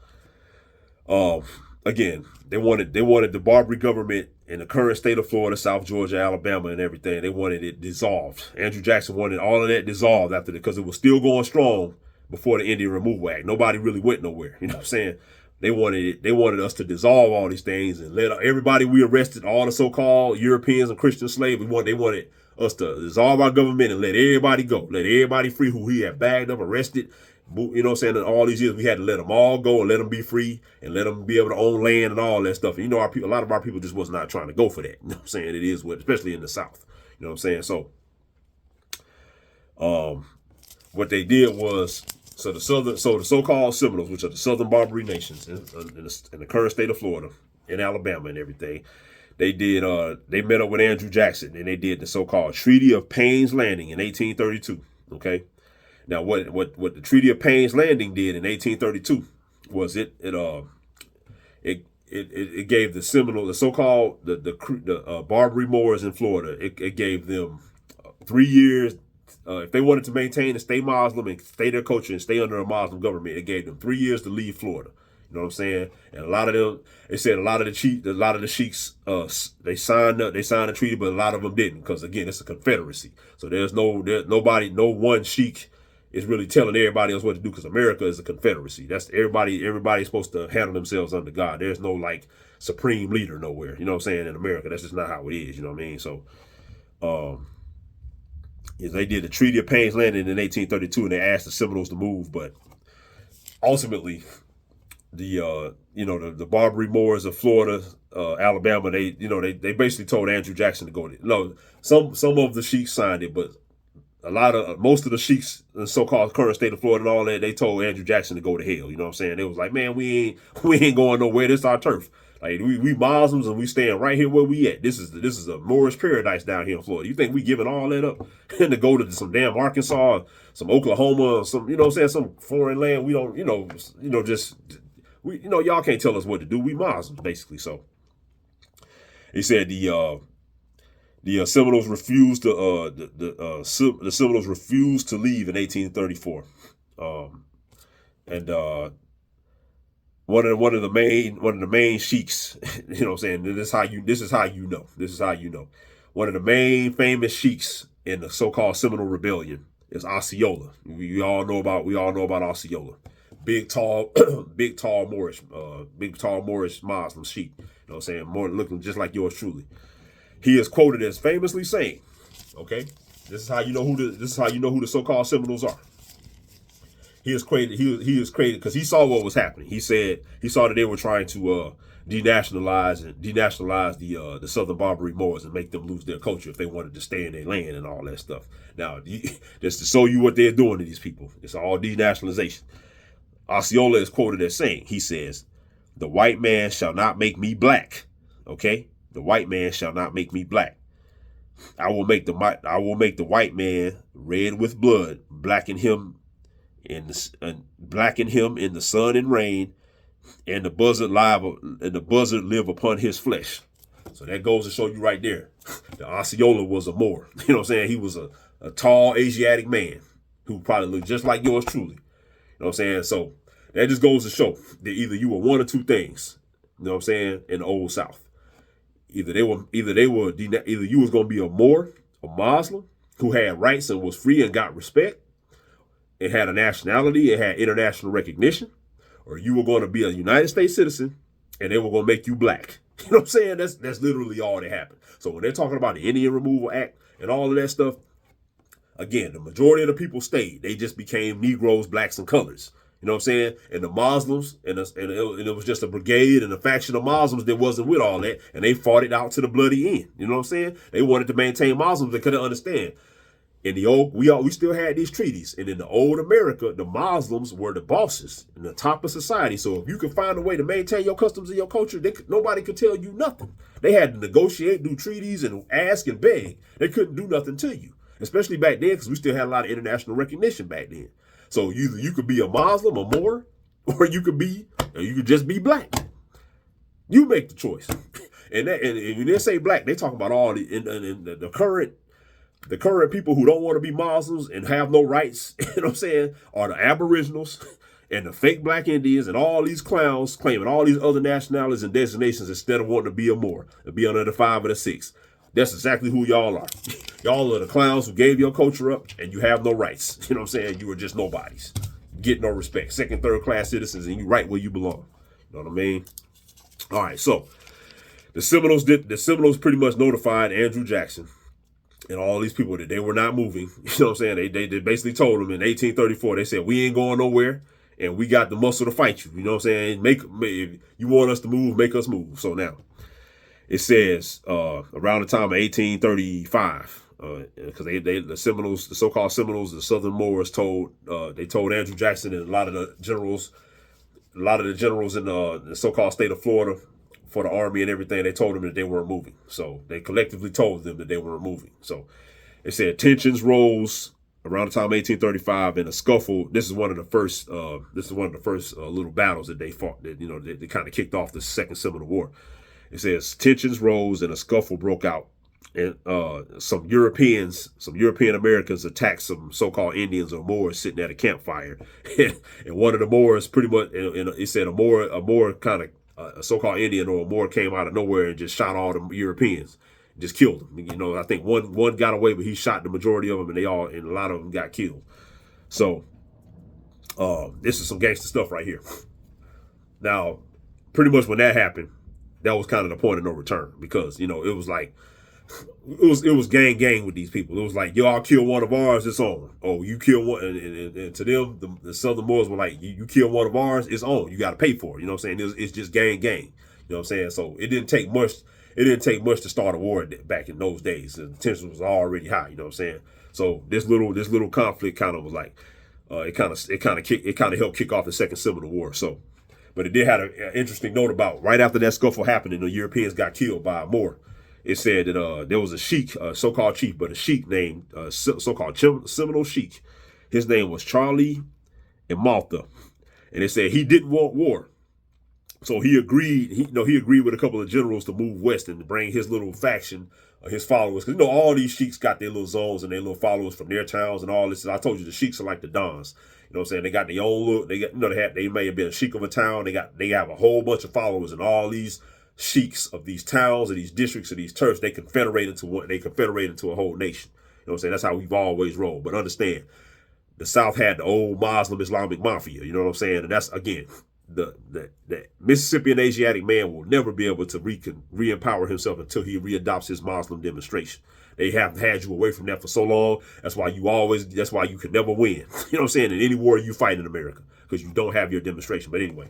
again, they wanted the Barbary government in the current state of Florida, South Georgia, Alabama, and everything. They wanted it dissolved. Andrew Jackson wanted all of that dissolved because it was still going strong before the Indian Removal Act. Nobody really went nowhere. You know what I'm saying? They wanted us to dissolve all these things and let everybody we arrested, all the so-called Europeans and Christian slaves. They wanted us to dissolve our government and let everybody go, let everybody free who we had bagged up, arrested. You know what I'm saying? In all these years, we had to let them all go and let them be free and let them be able to own land and all that stuff. And a lot of our people just was not trying to go for that. You know what I'm saying? It is especially in the South. You know what I'm saying? So, what they did was, the so-called Seminoles, which are the Southern Barbary nations in the current state of Florida, in Alabama and everything, they met up with Andrew Jackson and they did the so-called Treaty of Payne's Landing in 1832. Okay. Now, what the Treaty of Payne's Landing did in 1832 was it gave the Seminole, the so-called the Barbary Moors in Florida, it gave them 3 years. If they wanted to maintain and stay Muslim and stay their culture and stay under a Muslim government, it gave them 3 years to leave Florida. You know what I'm saying? And a lot of them, they said a lot of the sheiks, they signed the treaty, but a lot of them didn't, because again, it's a confederacy. So there's no one sheik is really telling everybody else what to do, because America is a confederacy. That's everybody's supposed to handle themselves under God. There's no like supreme leader nowhere. You know what I'm saying? In America, that's just not how it is. You know what I mean? So, they did the Treaty of Payne's Landing in 1832, and they asked the Seminoles to move, but ultimately, the Barbary Moors of Florida, Alabama, they basically told Andrew Jackson to go. No, some of the sheiks signed it, but most of the sheiks in the so-called current state of Florida and all that, they told Andrew Jackson to go to hell. You know what I'm saying? They was like, man, we ain't going nowhere. This is our turf. Like we Muslims, and we staying right here where we at. This is a Moorish paradise down here in Florida. You think we giving all that up and to go to some damn Arkansas, some Oklahoma, some, you know what I'm saying, some foreign land? We don't, y'all can't tell us what to do. We Muslims, basically. So he said the Seminoles refused to the Seminoles refused to leave in 1834, and one of the main sheiks, you know what I'm saying, this is how you know. One of the main famous sheiks in the so-called Seminole Rebellion is Osceola. We all know about Osceola. Big tall Moorish Muslim sheik. You know what I'm saying? More looking just like yours truly. He is quoted as famously saying, okay, this is how you know who the so-called Seminoles are. He is created. He is created because he saw what was happening. He said he saw that they were trying to denationalize the Southern Barbary Moors and make them lose their culture if they wanted to stay in their land and all that stuff. Now, just to show you what they're doing to these people, it's all denationalization. Osceola is quoted as saying, he says, "The white man shall not make me black." Okay, the white man shall not make me black. I will make the white man red with blood, blacken him in the sun and rain, and the buzzard live upon his flesh. So that goes to show you right there. The Osceola was a Moor. You know what I'm saying? He was a tall Asiatic man who probably looked just like yours truly. You know what I'm saying? So that just goes to show that either you were one or two things. You know what I'm saying? In the Old South. Either you was gonna be a Moor, a Muslim who had rights and was free and got respect. It had a nationality, it had international recognition, or you were going to be a United States citizen and they were going to make you black. You know what I'm saying? That's literally all that happened. So when they're talking about the Indian Removal Act and all of that stuff, again, the majority of the people stayed. They just became Negroes, blacks, and colors. You know what I'm saying? And the Muslims, and it was just a brigade and a faction of Muslims that wasn't with all that, and they fought it out to the bloody end. You know what I'm saying? They wanted to maintain Muslims. They couldn't understand. In the old, we still had these treaties, and in the old America, the Muslims were the bosses and the top of society. So if you could find a way to maintain your customs and your culture, nobody could tell you nothing. They had to negotiate, do treaties, and ask and beg. They couldn't do nothing to you, especially back then, because we still had a lot of international recognition back then. So either you could be a Muslim or Moor, or you could just be black. You make the choice. And when they say black, they talk about all the current people who don't want to be Muslims and have no rights, you know what I'm saying, are the Aboriginals and the fake black Indians and all these clowns claiming all these other nationalities and designations instead of wanting to be a Moor, to be under the 5 or the 6. That's exactly who y'all are. Y'all are the clowns who gave your culture up and you have no rights. You know what I'm saying? You are just nobodies. Get no respect. Second, third class citizens, and you right where you belong. You know what I mean? All right, so the Seminoles pretty much notified Andrew Jackson and all these people that they were not moving. You know what I'm saying? They basically told them in 1834, they said, we ain't going nowhere and we got the muscle to fight you. You know what I'm saying? If you want us to move, make us move. So now it says around the time of 1835, because the Seminoles, the so-called Seminoles, the Southern Moors told Andrew Jackson and a lot of the generals in the so-called state of Florida for the army and everything, they told them that they weren't moving. So they collectively told them that they weren't moving. So it said tensions rose around the time of 1835 in a scuffle. This is one of the first little battles that they fought that, they kind of kicked off the Second Seminole War. It says tensions rose and a scuffle broke out. And some European Americans attacked some so-called Indians or Moors sitting at a campfire. And one of the Moors pretty much, it said a Moor kind of, a so-called Indian or a Moor came out of nowhere and just shot all the Europeans, just killed them. I think one got away, but he shot the majority of them, and a lot of them got killed. So this is some gangster stuff right here. Now, pretty much when that happened, that was kind of the point of no return, because it was like it was gang with these people. It was like, y'all kill one of ours, it's on. Oh, you kill one, and to them, the Southern Moors were like, you kill one of ours, it's on. You got to pay for it. You know what I'm saying? It's just gang. You know what I'm saying? So it didn't take much. It didn't take much to start a war back in those days. The tension was already high. You know what I'm saying? So this little conflict kind of was like, it kind of helped kick off the Second Seminole War. So, but it did have an interesting note about right after that scuffle happened and the Europeans got killed by a Moor. It said that there was a sheik, so-called chief, but a sheik named so-called Seminole sheik. His name was Charlie and Malta, and it said he didn't want war, so he agreed. He agreed with a couple of generals to move west and to bring his little faction, his followers, because all these sheiks got their little zones and their little followers from their towns and all this. And I told you the sheiks are like the dons. You know what I'm saying? They got their own look. They may have been a sheik of a town. They have a whole bunch of followers, and all these sheiks of these towns, of these districts, of these turfs, they confederate into a whole nation. You know what I'm saying? That's how we've always rolled. But understand, the South had the old Muslim Islamic mafia, you know what I'm saying? And that's, again, the Mississippian Asiatic man will never be able to re-empower himself until he readopts his Muslim demonstration. They have had you away from that for so long. That's why you can never win. You know what I'm saying? In any war you fight in America, because you don't have your demonstration. But anyway,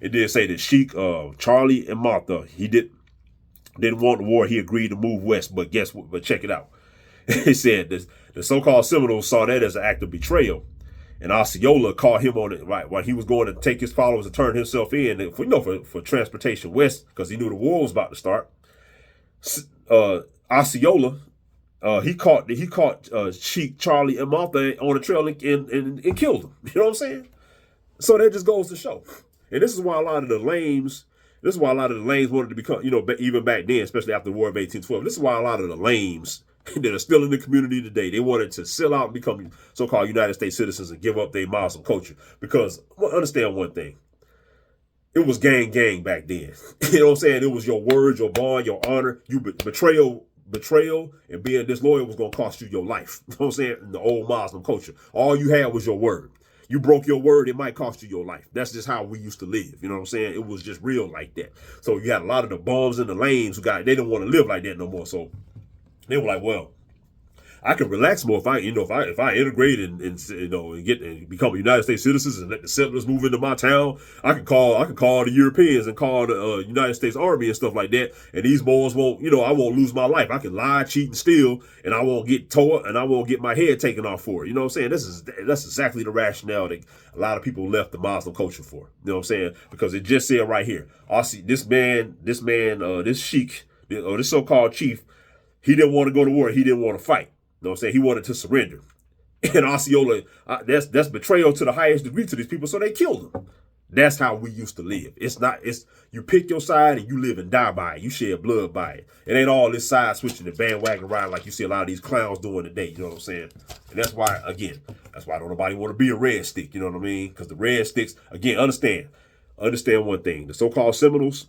it did say that Sheik Charlie and Martha, he didn't want the war. He agreed to move west, but guess what? But check it out. It said the so-called Seminoles saw that as an act of betrayal. And Osceola caught him on it right while he was going to take his followers and turn himself in for transportation west, because he knew the war was about to start. Osceola, he caught Sheik Charlie and Martha on the trail and killed them. You know what I'm saying? So that just goes to show. And this is why a lot of the lames wanted to become, even back then, especially after the War of 1812. This is why a lot of the lames that are still in the community today, they wanted to sell out and become so-called United States citizens and give up their Muslim culture. Because understand one thing, it was gang back then. You know what I'm saying? It was your word, your bond, your honor. Betrayal and being disloyal was going to cost you your life. You know what I'm saying? In the old Muslim culture, all you had was your word. You broke your word, it might cost you your life. That's just how we used to live. You know what I'm saying? It was just real like that. So you had a lot of the bums and the lames they didn't want to live like that no more. So they were like, well, I can relax more if I integrate and become a United States citizens and let the settlers move into my town. I can call the Europeans and call the United States Army and stuff like that. And these boys won't, I won't lose my life. I can lie, cheat, and steal, and I won't get tore and I won't get my head taken off for it. You know what I'm saying? That's exactly the rationale that a lot of people left the Muslim culture for. You know what I'm saying? Because it just said right here, this sheik, or this so-called chief, he didn't want to go to war. He didn't want to fight. You know what I'm saying? He wanted to surrender. And Osceola, that's betrayal to the highest degree to these people, so they killed him. That's how we used to live. It's you pick your side and you live and die by it. You shed blood by it. It ain't all this side switching and bandwagon riding like you see a lot of these clowns doing today. You know what I'm saying? And that's why don't nobody want to be a red stick. You know what I mean? Because the red sticks, again, understand one thing. The so-called Seminoles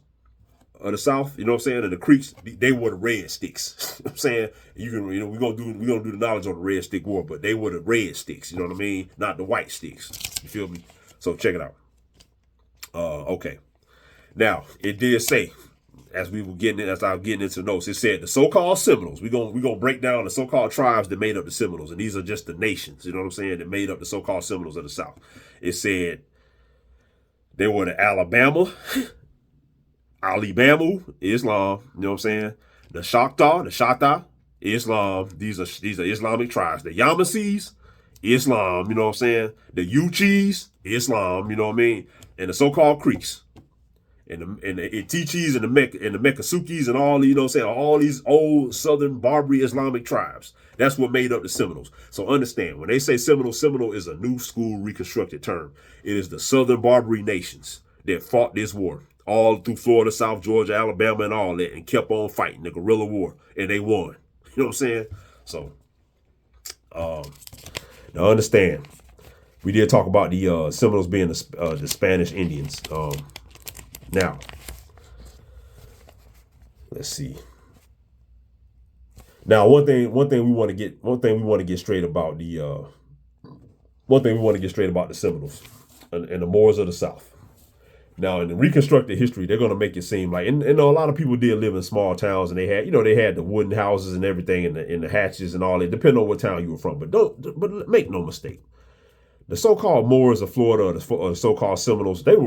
of the South, you know what I'm saying, and the Creeks, they were the red sticks. You know what I'm saying? We're gonna do the knowledge on the red stick war, but they were the red sticks, you know what I mean? Not the white sticks. You feel me? So check it out. Okay. Now, it did say, as I was getting into notes, it said the so-called Seminoles. We're gonna break down the so-called tribes that made up the Seminoles, and these are just the nations, you know what I'm saying, that made up the so-called Seminoles of the South. It said they were the Alabama, Islam, you know what I'm saying? The Shata, Islam. These are Islamic tribes. The Yamasees, Islam, you know what I'm saying? The Uchis, Islam, you know what I mean? And the so-called Creeks, and the Itichis and the Mekasukis and all, you know what I'm saying? All these old Southern Barbary Islamic tribes. That's what made up the Seminoles. So understand, when they say Seminole is a new school reconstructed term. It is the Southern Barbary nations that fought this war all through Florida, South Georgia, Alabama, and all that, and kept on fighting the guerrilla war, and they won. You know what I'm saying? So, now understand, we did talk about the Seminoles being the Spanish Indians. Now, let's see. Now, one thing we want to get straight about the Seminoles and the Moors of the South. Now, in the reconstructed history, they're going to make it seem like, and a lot of people did live in small towns, and they had the wooden houses and everything, and the hatches and all that, depending on what town you were from. But make no mistake, the so-called Moors of Florida, or the so-called Seminoles, some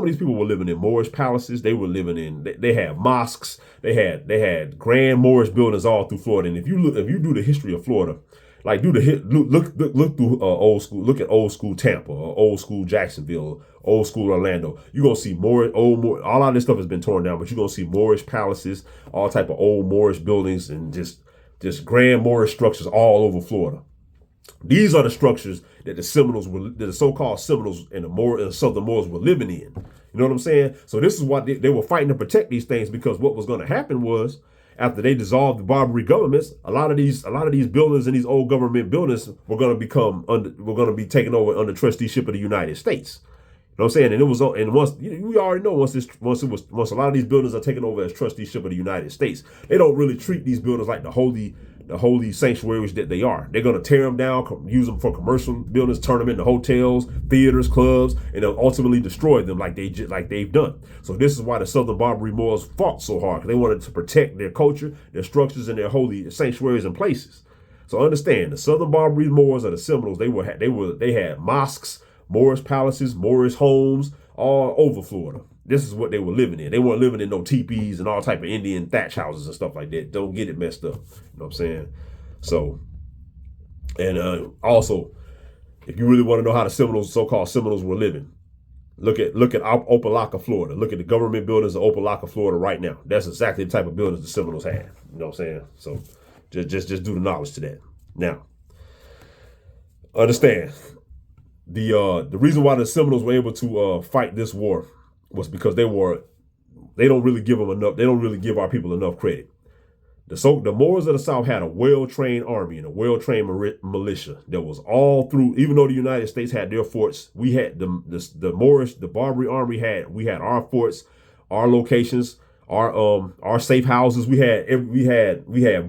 of these people were living in Moorish palaces. They were living in, they had mosques, they had grand Moorish buildings all through Florida. And if you do the history of Florida, like look through old school. Look at old school Tampa, or old school Jacksonville, old school Orlando. You're gonna see all of this stuff has been torn down, but you're gonna see Moorish palaces, all type of old Moorish buildings, and just grand Moorish structures all over Florida. These are the structures that the so-called Seminoles and the Southern Moors were living in. You know what I'm saying? So this is why they were fighting to protect these things, because what was going to happen was, after they dissolved the Barbary governments, a lot of these buildings and these old government buildings were going to be taken over under trusteeship of the United States. You know what I'm saying? And we already know once a lot of these buildings are taken over as trusteeship of the United States, they don't really treat these buildings like the holy the holy sanctuaries that they are. They're going to tear them down, use them for commercial buildings, turn them into hotels, theaters, clubs, and they'll ultimately destroy them like they've done. So this is why the Southern Barbary Moors fought so hard, because they wanted to protect their culture, their structures, and their holy sanctuaries and places. So understand, the Southern Barbary Moors or the Seminoles, they had mosques, Moorish palaces, Moorish homes all over Florida. This is what they were living in. They weren't living in no teepees and all type of Indian thatch houses and stuff like that. Don't get it messed up. You know what I'm saying? So, and also, if you really want to know how the Seminoles, so-called Seminoles, were living, look at Opelika, Florida. Look at the government buildings of Opelika, Florida right now. That's exactly the type of buildings the Seminoles had. You know what I'm saying? So, just do the knowledge to that. Now, understand, the reason why the Seminoles were able to fight this war was because they don't really give our people enough credit. The Moors of the South had a well-trained army and a well-trained militia that was all through. Even though the United States had their forts, we had the Moorish, the Barbary army we had our forts, our locations, our safe houses. We had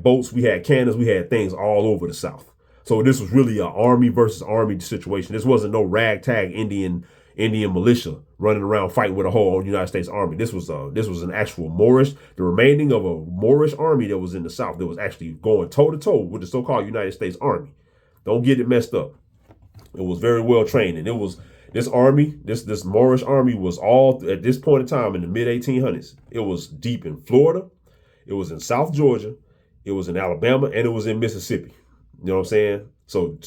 boats, we had cannons, we had things all over the South. So this was really an army versus army situation. This wasn't no ragtag Indian militia running around fighting with a whole United States army. This was an actual the remaining of a Moorish army that was in the South that was actually going toe to toe with the so-called United States Army. Don't get it messed up. It was very well trained, and it was this army, this Moorish army was all at this point in time in the mid 1800s. It was deep in Florida, it was in South Georgia, it was in Alabama, and it was in Mississippi. You know what I'm saying? So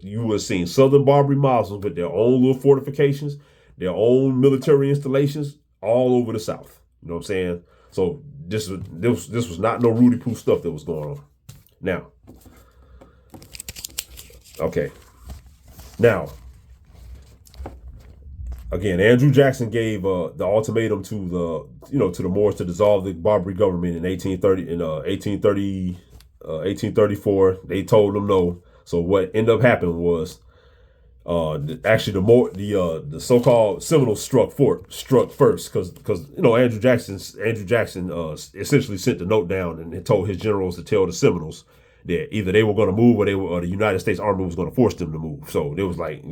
you were seeing Southern Barbary Muslims with their own little fortifications, their own military installations all over the South. You know what I'm saying? So this was not no Rudy Poo stuff that was going on. Now, okay. Now, again, Andrew Jackson gave the ultimatum to the Moors to dissolve the Barbary government in 1834. They told them no. So what ended up happening was, actually the so-called Seminoles struck first because Andrew Jackson essentially sent the note down and told his generals to tell the Seminoles that either they were going to move or the United States Army was going to force them to move. So it was like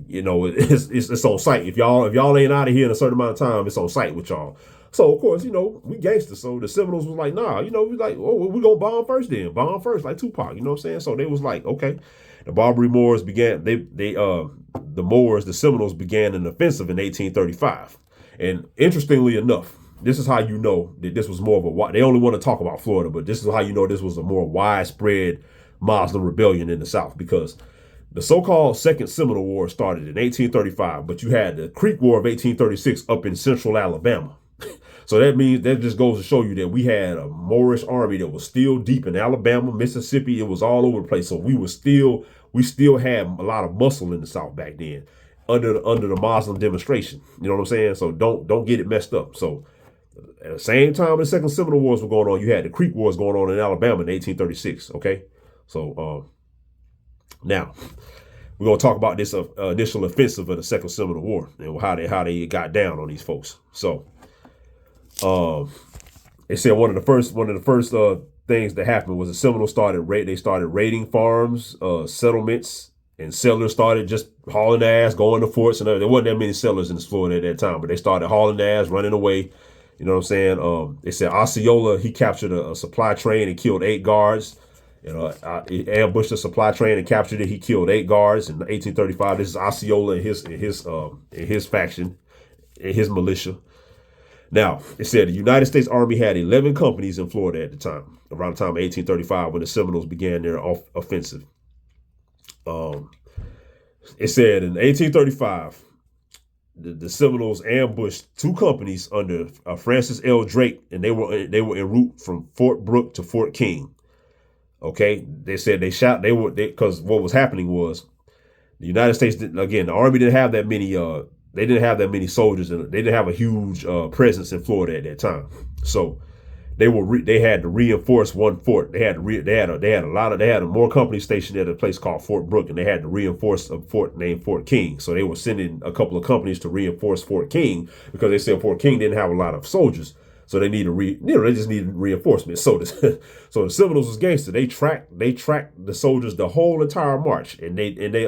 it's on site. If y'all ain't out of here in a certain amount of time, it's on site with y'all. So, of course, we gangsters. So the Seminoles was like, nah, we like, oh, we gonna bomb first then. Bomb first, like Tupac, you know what I'm saying? So they was like, okay. The Barbary Moors began, the Seminoles began an offensive in 1835. And interestingly enough, this is how you know that this was more of they only want to talk about Florida, but this is how you know this was a more widespread Muslim rebellion in the South, because the so-called Second Seminole War started in 1835, but you had the Creek War of 1836 up in central Alabama. So that means that just goes to show you that we had a Moorish army that was still deep in Alabama, Mississippi. It was all over the place. So we still had a lot of muscle in the South back then under the Muslim demonstration. You know what I'm saying? So don't get it messed up. So at the same time the Second Seminole Wars were going on, you had the Creek Wars going on in Alabama in 1836. Okay. So now we're gonna talk about this initial offensive of the Second Seminole War and how they got down on these folks. So they said one of the first things that happened was the Seminoles started raiding farms, settlements, and settlers started just hauling their ass, going to forts, and there wasn't that many settlers in Florida at that time, but they started hauling their ass, running away. You know what I'm saying? They said Osceola, he captured a supply train and killed 8 guards. He ambushed a supply train and captured it. He killed 8 guards in 1835. This is Osceola and his faction, and his militia. Now, it said the United States Army had 11 companies in Florida at the time, around the time of 1835 when the Seminoles began their offensive. It said in 1835, the Seminoles ambushed 2 companies under Francis L. Drake, and they were en route from Fort Brooke to Fort King. Okay, they said because what was happening was the United States the Army didn't have that many. They didn't have that many soldiers, and they didn't have a huge presence in Florida at that time. So they had to reinforce one fort. They had more companies stationed at a place called Fort Brooke, and they had to reinforce a fort named Fort King. So they were sending a couple of companies to reinforce Fort King because they said Fort King didn't have a lot of soldiers. So they need they just need reinforcements. So so the Seminoles was gangster. They tracked the soldiers the whole entire march, and they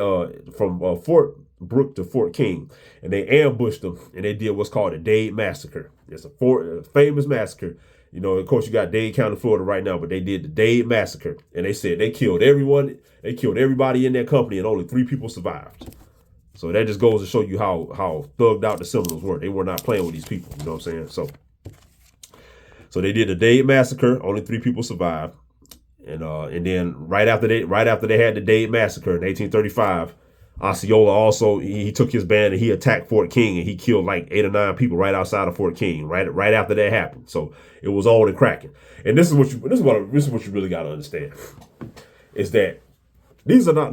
from Fort Brooke to Fort King, and they ambushed them, and they did what's called a Dade Massacre. It's a famous massacre. You know, of course, you got Dade County, Florida right now, but they did the Dade Massacre, and they said they killed everyone. They killed everybody in that company, and only 3 people survived. So that just goes to show you how thugged out the Seminoles were. They were not playing with these people. You know what I'm saying? So they did the Dade Massacre. Only 3 people survived, and then right after they had the Dade Massacre in 1835, Osceola also he took his band and he attacked Fort King, and he killed like 8 or 9 people right outside of Fort King. Right after that happened. So it was on and cracking. And this is what you really got to understand is that these are not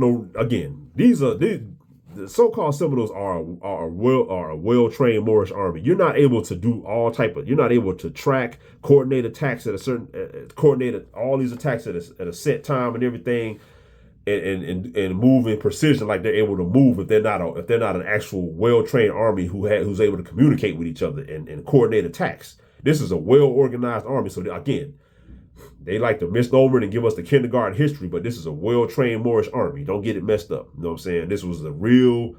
the so-called Seminoles are a well-trained Moorish army. You're not able to do you're not able to track, coordinate attacks at a certain, coordinate all these attacks at a set time and everything, and move in precision like they're able to move if they're not an actual well-trained army who's able to communicate with each other and coordinate attacks. This is a well-organized army. So again, they like to misnomer it and give us the kindergarten history, but this is a well-trained Moorish army. Don't get it messed up. You know what I'm saying? This was a real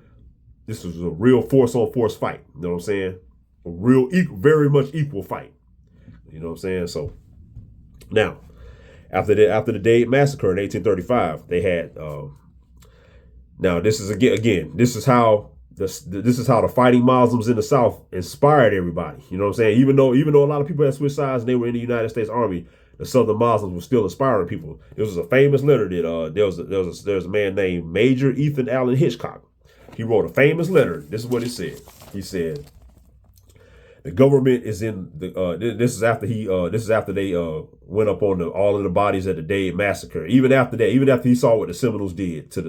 force-on-force fight. You know what I'm saying? A real, very much equal fight. You know what I'm saying? So now, after the Dade Massacre in 1835, they had. Now this is this is how the fighting Muslims in the South inspired everybody. You know what I'm saying? Even though a lot of people had switched sides and they were in the United States Army, the Southern Muslims were still inspiring people. This was a famous letter that there was a man named Major Ethan Allen Hitchcock. He wrote a famous letter. This is what he said. He said, "The government is in the." This is after they went up on all of the bodies at the Dade Massacre. Even after he saw what the Seminoles did to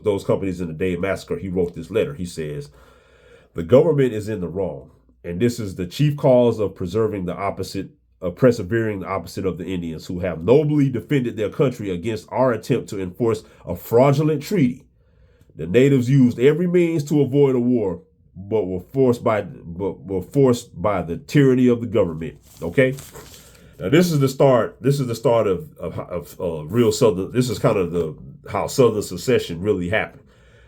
those companies in the Dade Massacre, he wrote this letter. He says, "The government is in the wrong, and this is the chief cause of persevering the opposite of the Indians, who have nobly defended their country against our attempt to enforce a fraudulent treaty. The natives used every means to avoid a war, but were forced by the tyranny of the government." Okay, now this is the start. This is the start of real Southern. This is kind of how Southern secession really happened.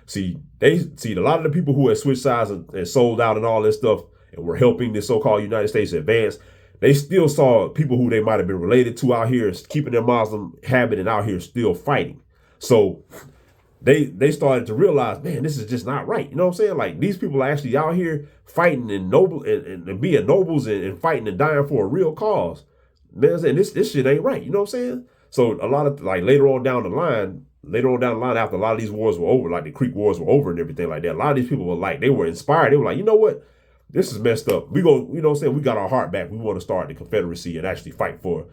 See, a lot of the people who had switched sides and sold out and all this stuff and were helping the so-called United States advance. They still saw people who they might have been related to out here keeping their Muslim habit and out here still fighting. So they started to realize, man, this is just not right. You know what I'm saying? Like, these people are actually out here fighting and being nobles and fighting and dying for a real cause. Man, I'm saying this shit ain't right. You know what I'm saying? So a lot of later on down the line, after a lot of these wars were over, like the Creek Wars were over and everything like that, a lot of these people they were inspired. They were like, you know what? This is messed up. You know what I'm saying? We got our heart back. We want to start the Confederacy and actually fight for,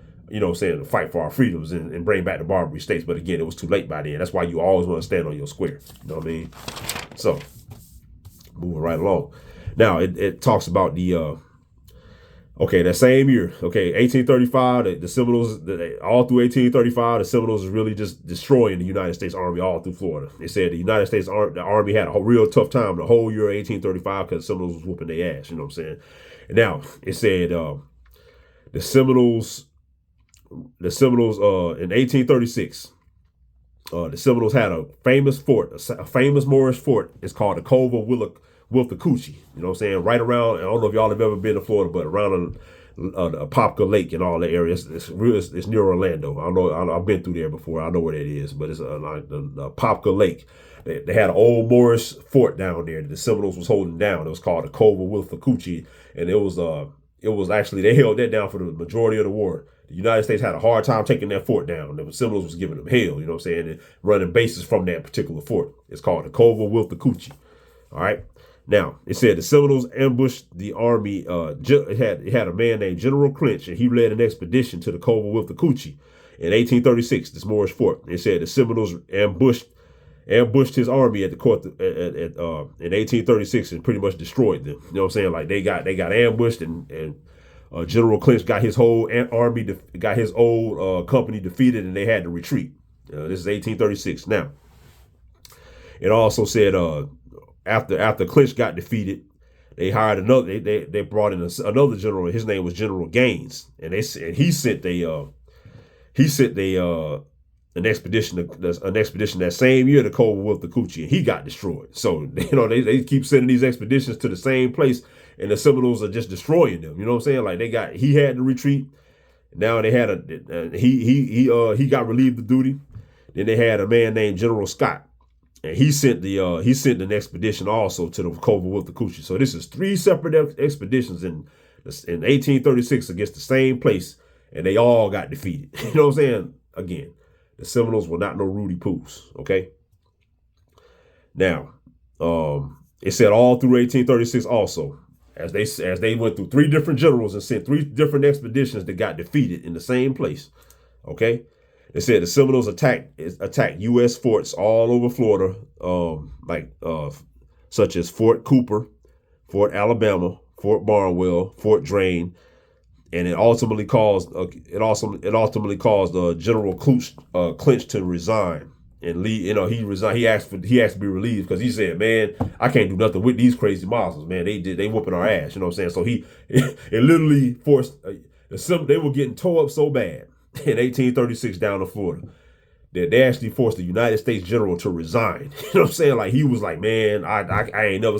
fight for our freedoms and bring back the Barbary states. But again, it was too late by then. That's why you always want to stand on your square. You know what I mean? So, moving right along. Now, it talks about that same year, 1835, the Seminoles, all through 1835, the Seminoles was really just destroying the United States Army all through Florida. They said the United States Army had a real tough time the whole year of 1835 because the Seminoles was whooping their ass, you know what I'm saying? And now, it said the Seminoles in 1836, the Seminoles had a famous fort, a famous Moorish fort. It's called the Cove of Wiltacoochee, you know what I'm saying? Right around, I don't know if y'all have ever been to Florida, but around the Apopka Lake and all that area. It's near Orlando. I know, I've been through there before. I know where that is, but it's like the Apopka Lake. They had an old Moorish fort down there that the Seminoles was holding down. It was called the Cove of Wiltacoochee, and it was actually, they held that down for the majority of the war. The United States had a hard time taking that fort down. The Seminoles was giving them hell, you know what I'm saying, and running bases from that particular fort. It's called the Cove of Wiltacoochee. All right. Now, it said the Seminoles ambushed the army. It had a man named General Clinch, and he led an expedition to the Cove of Wiltacoochee in 1836, this Moorish fort. It said the Seminoles ambushed his army at the court in 1836 and pretty much destroyed them. You know what I'm saying? Like, they got ambushed, and General Clinch got his whole army, got his old company defeated, and they had to retreat. This is 1836. Now, it also said after Clinch got defeated, They hired another. They brought in another general. His name was General Gaines, and he sent an expedition that same year to Cove Wolf the Coochie, and he got destroyed. So they keep sending these expeditions to the same place, and the Seminoles are just destroying them. You know what I'm saying? Like he had to retreat. Now they had he got relieved of duty. Then they had a man named General Scott, and he sent an expedition also to the Cove Wolf the Coochie. So this is 3 separate expeditions in 1836 against the same place, and they all got defeated. You know what I'm saying? Again, the Seminoles were not no Rudy Poos. Okay. Now, it said all through 1836 also, as they went through 3 different generals and sent 3 different expeditions that got defeated in the same place. Okay. They said the Seminoles attacked U.S. forts all over Florida, such as Fort Cooper, Fort Alabama, Fort Barnwell, Fort Drane, and it ultimately caused General Clinch to resign. And Lee, he resigned. He asked to be relieved because he said, "Man, I can't do nothing with these crazy monsters. Man, they whooping our ass." You know what I'm saying? So it literally forced they were getting tore up so bad in 1836 down in Florida that they actually forced the United States general to resign. You know what I'm saying? Like he was like, "Man, I ain't never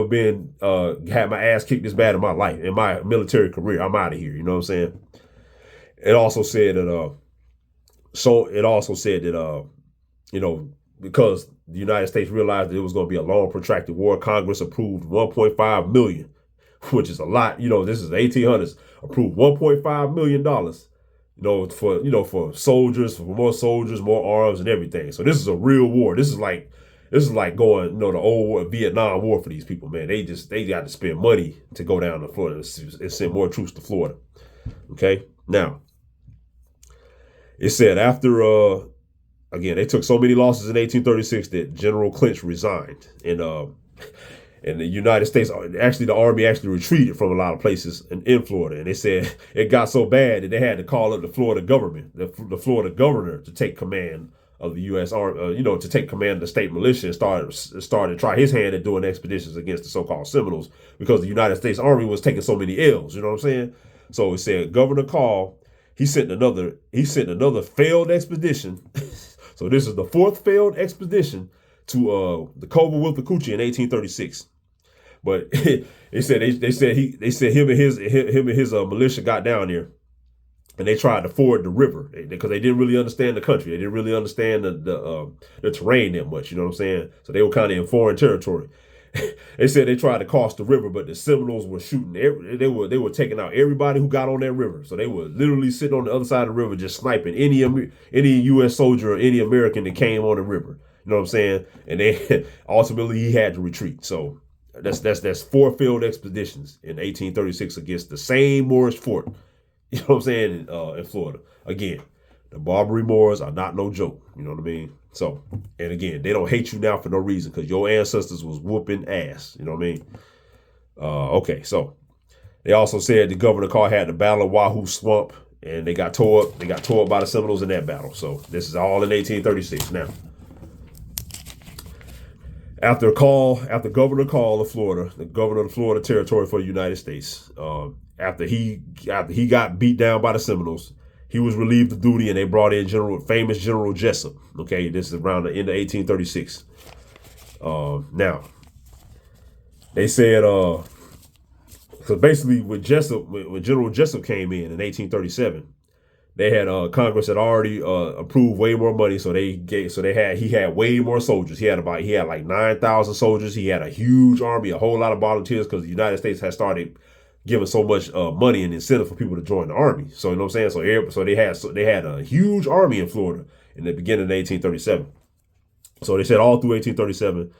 been had my ass kicked this bad in my life, in my military career. I'm out of here." You know what I'm saying? It also said that because the United States realized that it was going to be a long protracted war, Congress approved $1.5 million, which is a lot. This is the 1800s. Approved $1.5 million. For soldiers, for more soldiers, more arms, and everything. So this is a real war. This is like going, the old Vietnam War for these people, man. They got to spend money to go down to Florida and send more troops to Florida. Okay, now it said after again they took so many losses in 1836 that General Clinch resigned, and the United States, actually the Army actually retreated from a lot of places in Florida, and they said it got so bad that they had to call up the Florida government, the Florida governor, to take command of the U.S. Army, to take command of the state militia, and started to try his hand at doing expeditions against the so-called Seminoles because the United States Army was taking so many L's. You know what I'm saying? So it said Governor Call, he sent another failed expedition. So this is the 4th failed expedition to the Cove Wolf the Coochie in 1836. But they said him and his militia got down there, and they tried to ford the river because they didn't really understand the country. They didn't really understand the terrain that much. You know what I'm saying? So they were kind of in foreign territory. They said they tried to cross the river, but the Seminoles were shooting. They were taking out everybody who got on that river. So they were literally sitting on the other side of the river, just sniping any U.S. soldier or any American that came on the river. You know what I'm saying? And then ultimately he had to retreat. So that's 4 failed expeditions in 1836 against the same Moorish fort. You know what I'm saying? In Florida. Again, the Barbary Moors are not no joke. You know what I mean? So, and again, they don't hate you now for no reason because your ancestors was whooping ass. You know what I mean? Okay, so they also said the Governor Carr had the Battle of Wahoo Swamp, and they got tore up. They got tore up by the Seminoles in that battle. So this is all in 1836. Now, after Governor Call of Florida, the governor of the Florida Territory for the United States, after he got beat down by the Seminoles, he was relieved of duty, and they brought in famous General Jessup. Okay, this is around the end of 1836. Now, they said, because basically when General Jessup came in 1837, they had Congress had already approved way more money, so he had way more soldiers. He had like 9,000 soldiers. He had a huge army, a whole lot of volunteers because the United States had started giving so much money and incentive for people to join the army. So you know what I'm saying? So they had a huge army in Florida in the beginning of 1837. So they said all through 1837,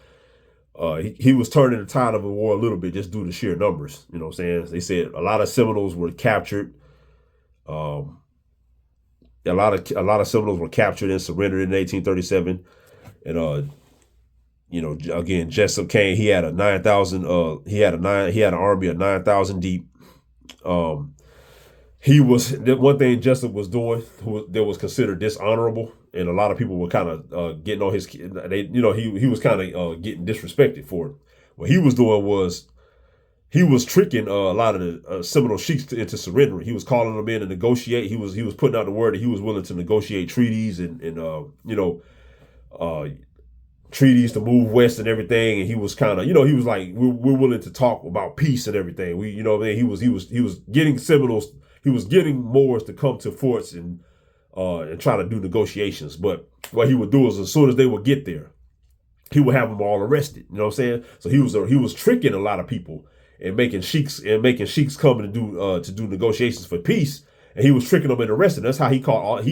he was turning the tide of the war a little bit just due to sheer numbers. You know what I'm saying? They said a lot of Seminoles were captured. A lot of Seminoles were captured and surrendered in 1837, and again, Jessup came. He had a 9,000. He had an army of 9,000 deep. One thing Jessup was doing that was considered dishonorable, and a lot of people were kind of getting on his. He was kind of getting disrespected for it. What he was doing was he was tricking a lot of the Seminole Sheiks into surrendering. He was calling them in to negotiate. He was putting out the word that he was willing to negotiate treaties and treaties to move west and everything. And he was kind of, he was like, we're willing to talk about peace and everything. He was getting Seminoles, he was getting Moors to come to forts and try to do negotiations. But what he would do is, as soon as they would get there, he would have them all arrested. You know what I'm saying? So he was tricking a lot of people and making sheiks come and to do negotiations for peace. And he was tricking them and arresting. That's how he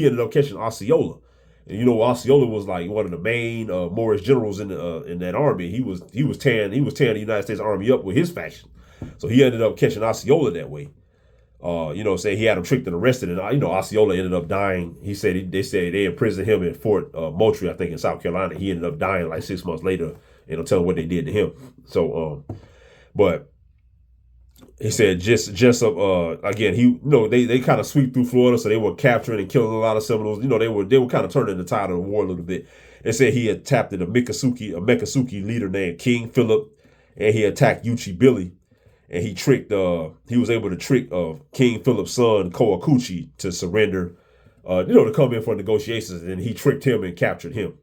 ended up catching Osceola. And Osceola was like one of the main Moorish generals in that army. He was tearing the United States Army up with his faction. So he ended up catching Osceola that way. Saying he had him tricked and arrested, and Osceola ended up dying. They said they imprisoned him in Fort Moultrie, I think, in South Carolina. He ended up dying like 6 months later. Telling what they did to him. So, but he said Jessup again. They kind of sweep through Florida, so they were capturing and killing a lot of Seminoles. They were kind of turning the tide of the war a little bit. They said he had tapped a Miccosukee leader named King Philip, and he attacked Uchee Billy. And he was able to trick King Philip's son, Coacucci, to surrender, to come in for negotiations. And he tricked him and captured him.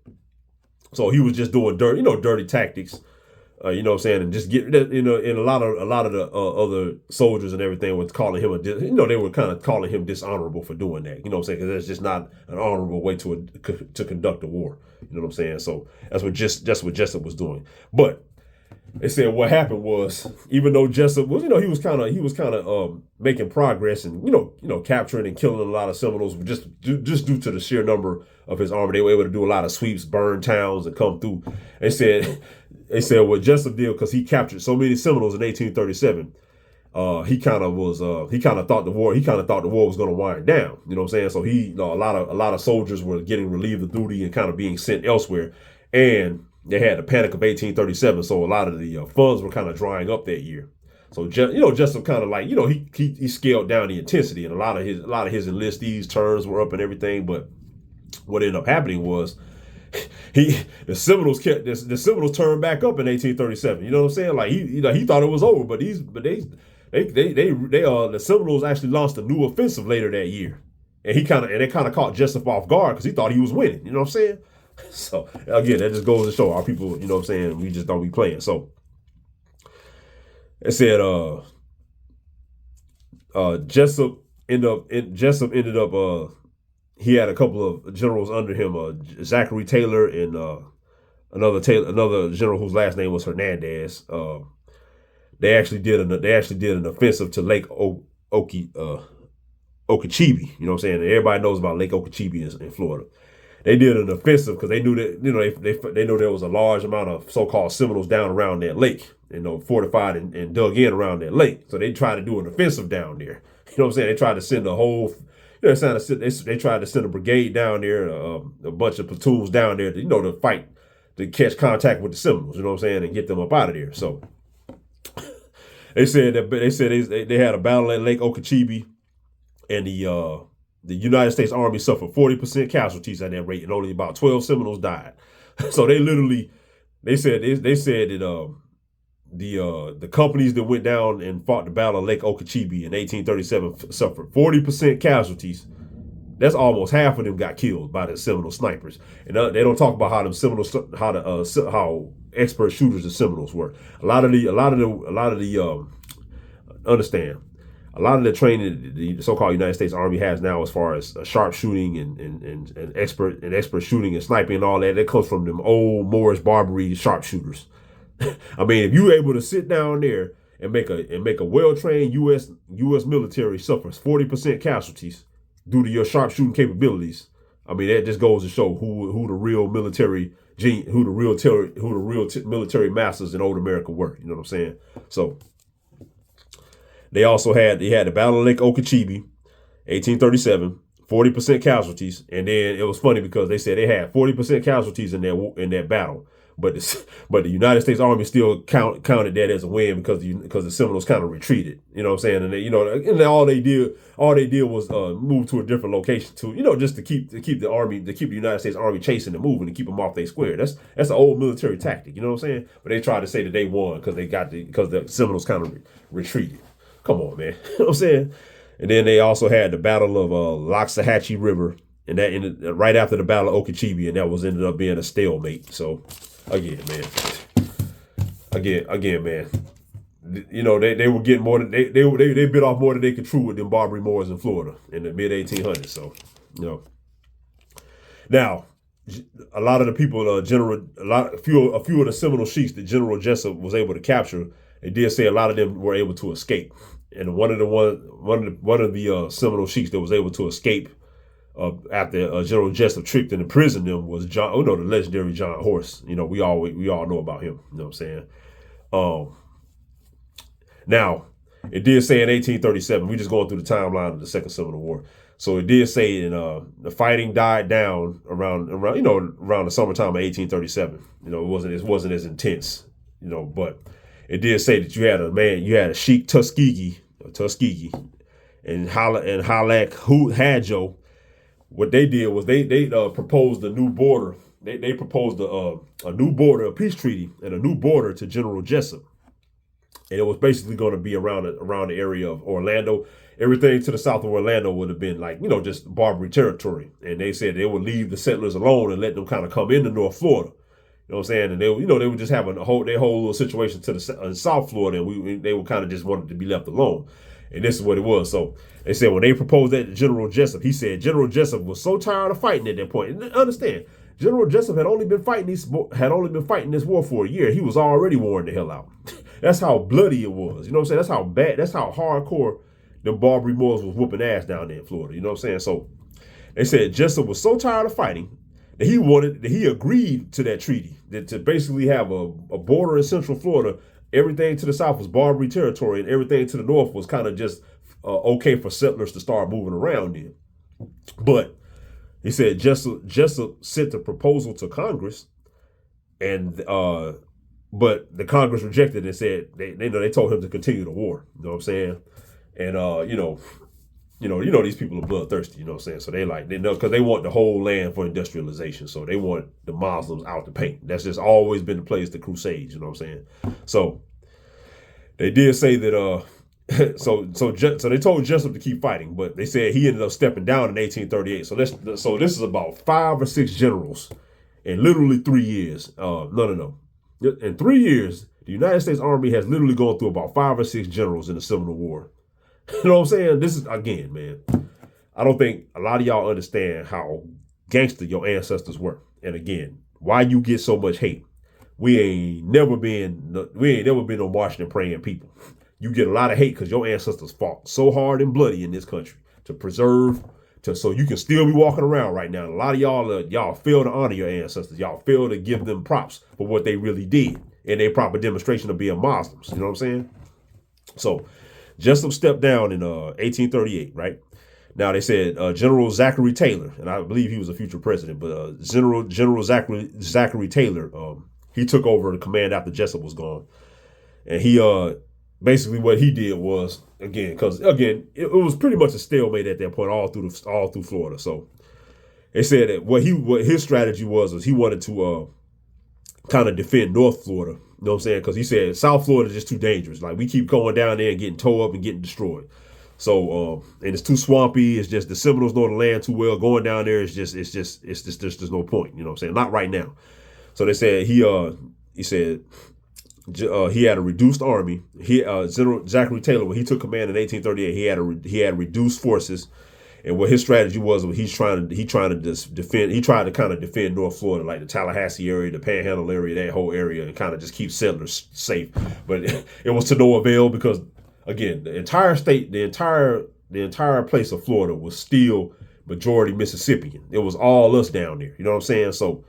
So he was just doing dirty tactics, what I'm saying? And just and a lot of the other soldiers and everything were calling him they were kind of calling him dishonorable for doing that. You know what I'm saying? Because that's just not an honorable way to conduct a war. You know what I'm saying? So that's what Jessup was doing. But they said what happened was, even though Jessup was, he was kind of making progress and capturing and killing a lot of Seminoles just due to the sheer number of his army. They were able to do a lot of sweeps, burn towns, and come through. They said what Jessup did, because he captured so many Seminoles in 1837. He kind of thought the war was going to wind down. You know what I'm saying? So a lot of soldiers were getting relieved of duty and kind of being sent elsewhere, and they had the Panic of 1837, so a lot of the funds were kind of drying up that year. So Jessup kind of like he scaled down the intensity, and a lot of his enlistees' terms were up and everything. But what ended up happening was the Seminoles turned back up in 1837. You know what I'm saying? Like he thought it was over, but the Seminoles actually launched a new offensive later that year, and they kind of caught Jessup off guard because he thought he was winning. You know what I'm saying? So again, that just goes to show our people, you know what I'm saying, we just don't be playing. So it said Jessup ended up he had a couple of generals under him, Zachary Taylor and another general whose last name was Hernandez. They actually did an offensive to Lake Okeechobee. You know what I'm saying? And everybody knows about Lake Okeechobee in Florida. They did an offensive because they knew that they knew there was a large amount of so-called Seminoles down around that lake, fortified and dug in around that lake. So they tried to do an offensive down there. You know what I'm saying? They tried to send a whole, they tried to send a brigade down there, a bunch of platoons down there to fight, to catch contact with the Seminoles. You know what I'm saying, and get them up out of there. So they said they had a battle at Lake Okeechobee, and the United States Army suffered 40% casualties at that rate, and only about 12 Seminoles died. So they said that the companies that went down and fought the Battle of Lake Okeechobee in 1837 suffered 40% casualties. That's almost half of them got killed by the Seminole snipers. And they don't talk about how them Seminoles, how expert shooters the Seminoles were. A lot of the training the so-called United States Army has now, as far as sharpshooting and expert shooting and sniping and all that comes from them old Moorish Barbary sharpshooters. I mean, if you're able to sit down there and make a well-trained U.S. military suffers 40% casualties due to your sharpshooting capabilities, I mean, that just goes to show who the real military military masters in old America were. You know what I'm saying? So they had the Battle of Lake Okeechobee, 1837, 40% casualties, and then it was funny because they said they had 40% casualties in that battle, but but the United States Army still counted that as a win because the Seminoles kind of retreated. You know what I'm saying? And they, and all they did was move to a different location to just to keep the United States Army chasing and moving and keep them off their square. That's an old military tactic. You know what I'm saying? But they tried to say that they won because the Seminoles kind of retreated. Come on, man. You know what I'm saying? And then they also had the Battle of Loxahatchee River, and that ended right after the Battle of Okeechobee, and that ended up being a stalemate. So again, man, they were getting more than they bit off more than they could chew with them Barbary Moors in Florida in the mid 1800s. So now a lot of the people, a few of the Seminole chiefs that General Jessup was able to capture, they did say a lot of them were able to escape. And one of the Seminole chiefs that was able to escape after General Jessup tricked and imprisoned them was the legendary John Horse. We all know about him. You know what I'm saying? Now, it did say in 1837. We just going through the timeline of the Second Seminole War. So it did say the fighting died down around the summertime of 1837. It wasn't as intense. But it did say that you had a Sheik Tuskegee, and Halak Hadjo. What they did was they proposed a new border. They proposed a new border, a peace treaty, and a new border to General Jessup. And it was basically going to be around the area of Orlando. Everything to the south of Orlando would have been just Barbary territory. And they said they would leave the settlers alone and let them kind of come into North Florida. You know what I'm saying? And they were just having their whole little situation to the South Florida, and they were kind of just wanted to be left alone. And this is what it was. So they said when they proposed that to General Jessup, he said General Jessup was so tired of fighting at that point. And understand, General Jessup had only been fighting this war for a year. He was already worn the hell out. That's how bloody it was. You know what I'm saying? That's how bad. That's how hardcore the Barbary Moors was whooping ass down there in Florida. You know what I'm saying? So they said Jessup was so tired of fighting that he agreed to that treaty to basically have a border in Central Florida. Everything to the south was Barbary territory, and everything to the north was kind of just okay for settlers to start moving around in. But he said Jessup sent a proposal to Congress, and but the Congress rejected it and said they told him to continue the war. You know what I'm saying? And these people are bloodthirsty. You know what I'm saying? So they know because they want the whole land for industrialization. So they want the Muslims out the paint. That's just always been the place, the Crusades. You know what I'm saying? So they did say that. So they told Jessup to keep fighting, but they said he ended up stepping down in 1838. So this is about 5 or 6 generals in literally 3 years. No. In 3 years, the United States Army has literally gone through about 5 or 6 generals in the Seminole War. You know what I'm saying? This is, again, man, I don't think a lot of y'all understand how gangster your ancestors were. And again, why you get so much hate. We ain't never been no washing and praying people. You get a lot of hate because your ancestors fought so hard and bloody in this country to preserve, so you can still be walking around right now. And a lot of y'all fail to honor your ancestors. Y'all fail to give them props for what they really did and their proper demonstration of being Muslims. You know what I'm saying? So Jessup stepped down in 1838, right? Now they said General Zachary Taylor, and I believe he was a future president, but General Zachary Taylor, he took over the command after Jessup was gone, and he basically what he did was it was pretty much a stalemate at that point all through Florida. So they said that what his strategy was he wanted to kind of defend North Florida. You know what I'm saying? Because he said South Florida is just too dangerous. Like we keep going down there and getting towed up and getting destroyed. So and it's too swampy. It's just the Seminoles know the land too well. Going down there is just there's no point. You know what I'm saying? Not right now. So they said he said he had a reduced army. General Zachary Taylor, when he took command in 1838, he had reduced forces. And what his strategy was he tried to kind of defend North Florida, like the Tallahassee area, the Panhandle area, that whole area, and kind of just keep settlers safe. But it was to no avail because, again, the entire state, the entire place of Florida was still majority Mississippian. It was all us down there. You know what I'm saying? So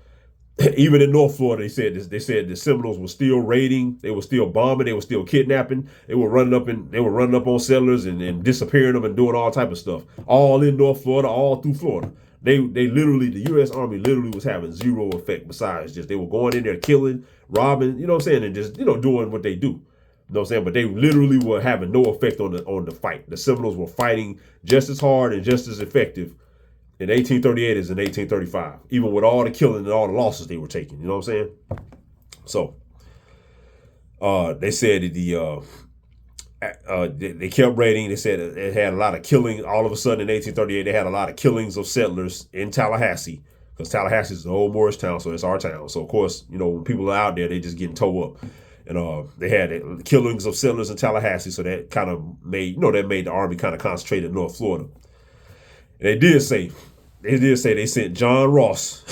even in North Florida, they said the Seminoles were still raiding, they were still bombing, they were still kidnapping, they were running up on settlers and disappearing them and doing all type of stuff. All in North Florida, all through Florida. They literally, the U.S. Army literally was having zero effect besides just they were going in there killing, robbing, you know what I'm saying, and just, you know, doing what they do. You know what I'm saying? But they literally were having no effect on the fight. The Seminoles were fighting just as hard and just as effective in 1838 as in 1835, even with all the killing and all the losses they were taking. You know what I'm saying? So they said that they kept raiding. They said it had a lot of killing. All of a sudden in 1838, they had a lot of killings of settlers in Tallahassee, because Tallahassee is an old Moorish town, so it's our town. So of course, you know, when people are out there, they just getting towed up. And they had killings of settlers in Tallahassee, so that kind of made, you know, that made the Army kind of concentrate in North Florida. And they did say they sent John Ross,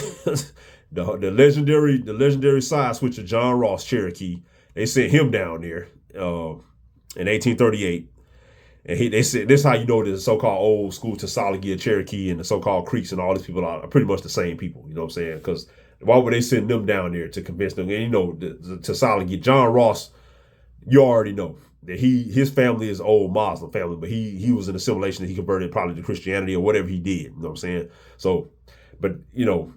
the legendary side switcher John Ross Cherokee. They sent him down there in 1838, and they said this is how you know the so-called old school Tasalagia Cherokee and the so-called Creeks and all these people are pretty much the same people. You know what I'm saying? Because why would they send them down there to convince them? And you know, the Tasalagia John Ross, you already know that his family is old Muslim family, but he was in assimilation that he converted probably to Christianity or whatever he did. You know what I'm saying? So, but you know,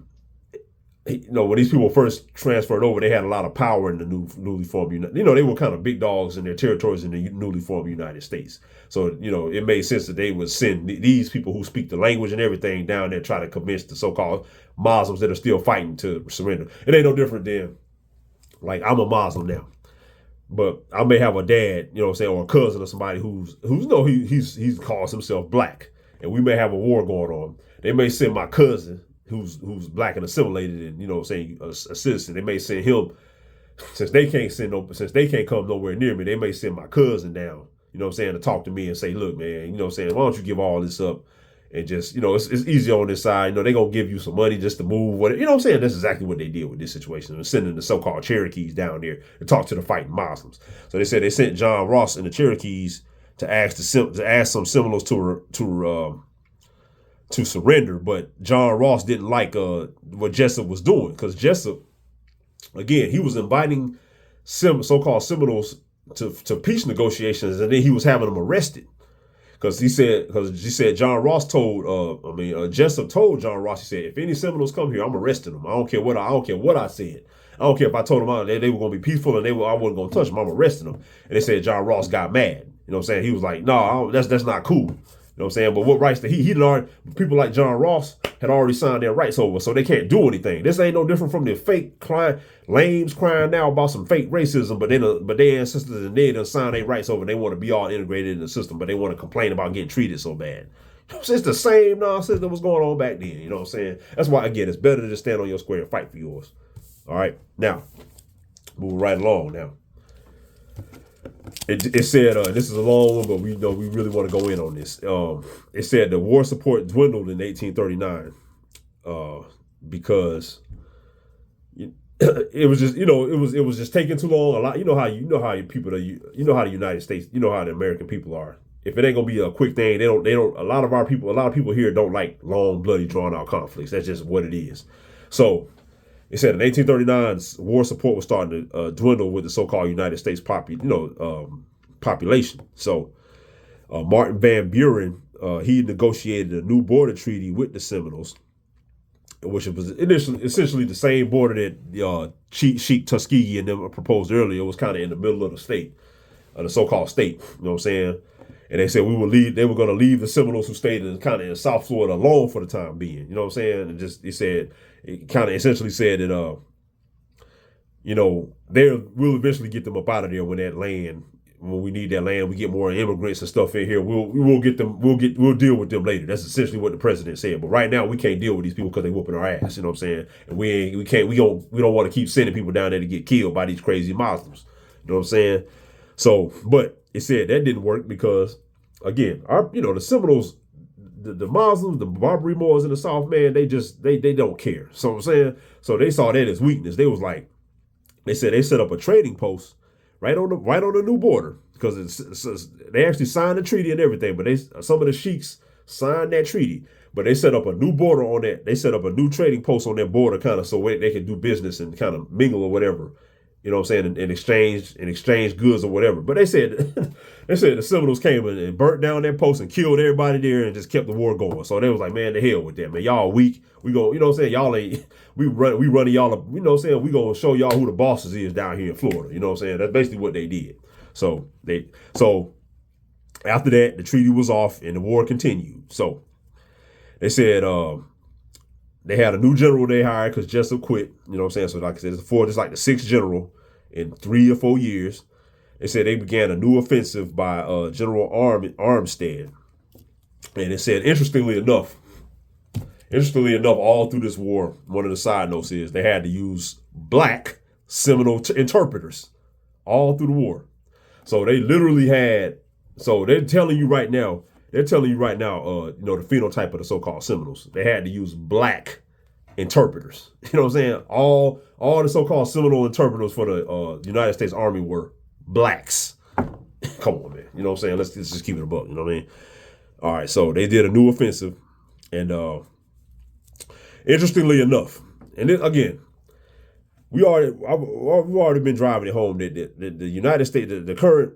when these people first transferred over, they had a lot of power in the newly formed United. You know, they were kind of big dogs in their territories in the newly formed United States. So, you know, it made sense that they would send these people who speak the language and everything down there, try to convince the so-called Muslims that are still fighting to surrender. It ain't no different than, like, I'm a Muslim now, but I may have a dad, you know what I'm saying, or a cousin or somebody who's no, he calls himself black, and we may have a war going on. They may send my cousin who's black and assimilated and, you know what I'm saying, a citizen. They may send him, since they can't come nowhere near me, they may send my cousin down, you know what I'm saying, to talk to me and say, look, man, you know what I'm saying, why don't you give all this up and just, you know, it's easy on this side. You know, they're going to give you some money just to move. Whatever. You know what I'm saying? That's exactly what they did with this situation. They're sending the so-called Cherokees down there to talk to the fighting Muslims. So they said they sent John Ross and the Cherokees to ask some Seminoles to surrender, but John Ross didn't like what Jessup was doing, because Jessup, again, he was inviting so-called Seminoles to peace negotiations, and then he was having them arrested. Because he said John Ross told Jessup told John Ross, he said, if any Seminoles come here, I'm arresting them. I don't care what I said. I don't care if I told them they were going to be peaceful and I wasn't going to touch them. I'm arresting them. And they said John Ross got mad. You know what I'm saying? He was like, no, that's not cool. You know what I'm saying? But what rights did he already, people like John Ross had already signed their rights over, so they can't do anything. This ain't no different from the fake lames crying now about some fake racism, but their ancestors and they done signed their rights over and they want to be all integrated in the system, but they want to complain about getting treated so bad. You know, it's the same nonsense that was going on back then. You know what I'm saying? That's why, again, it's better to just stand on your square and fight for yours. All right? Now, moving right along now. It said, this is a long one, but we really want to go in on this. It said the war support dwindled in 1839 because it was just, it was just taking too long. A lot, you know how people how the United States, how the American people are. If it ain't gonna be a quick thing, they don't. A lot of people here don't like long, bloody, drawn out conflicts. That's just what it is. So it said in 1839, war support was starting to dwindle with the so-called United States population. So Martin Van Buren, he negotiated a new border treaty with the Seminoles, which was essentially the same border that Sheik Tuskegee and them proposed earlier. It was kind of in the middle of the state, the so-called state. You know what I'm saying? And they said they were going to leave the Seminoles who stayed in South Florida alone for the time being. You know what I'm saying? And it kind of essentially said that, we'll eventually get them up out of there when we need that land, we get more immigrants and stuff in here. We'll deal with them later. That's essentially what the president said. But right now we can't deal with these people because they whooping our ass. You know what I'm saying? And we don't want to keep sending people down there to get killed by these crazy Muslims. You know what I'm saying? So, but it said that didn't work because, again, the Seminoles, the Muslims, the Barbary Moors in the South, man, they don't care. So I'm saying, so they saw that as weakness. They said they set up a trading post right on the new border, because they actually signed the treaty and everything, but some of the sheiks signed that treaty, but they set up a new border on that. They set up a new trading post on that border, kind of so they can do business and kind of mingle or whatever you know what I'm saying, in exchange goods or whatever. But they said they said the Seminoles came in and burnt down their post and killed everybody there and just kept the war going. So they was like, man, the hell with that, man. Y'all weak. We go, you know what I'm saying, y'all ain't we running y'all up, you know what I'm saying, we gonna show y'all who the bosses is down here in Florida. You know what I'm saying? That's basically what they did. So after that, the treaty was off and the war continued. So they said they had a new general they hired because Jessup quit. You know what I'm saying? So like I said, it's like the sixth general in 3 or 4 years. They said they began a new offensive by General Armstead. And it said, interestingly enough, all through this war, one of the side notes is they had to use black Seminole interpreters all through the war. So they literally had, so they're telling you right now, you know, the phenotype of the so-called Seminoles. They had to use black interpreters. You know what I'm saying? All the so-called Seminole interpreters for the United States Army were blacks. Come on, man. You know what I'm saying? Let's just keep it a buck. You know what I mean? All right, so they did a new offensive, and interestingly enough, and then again, we've already been driving it home that the United States, the current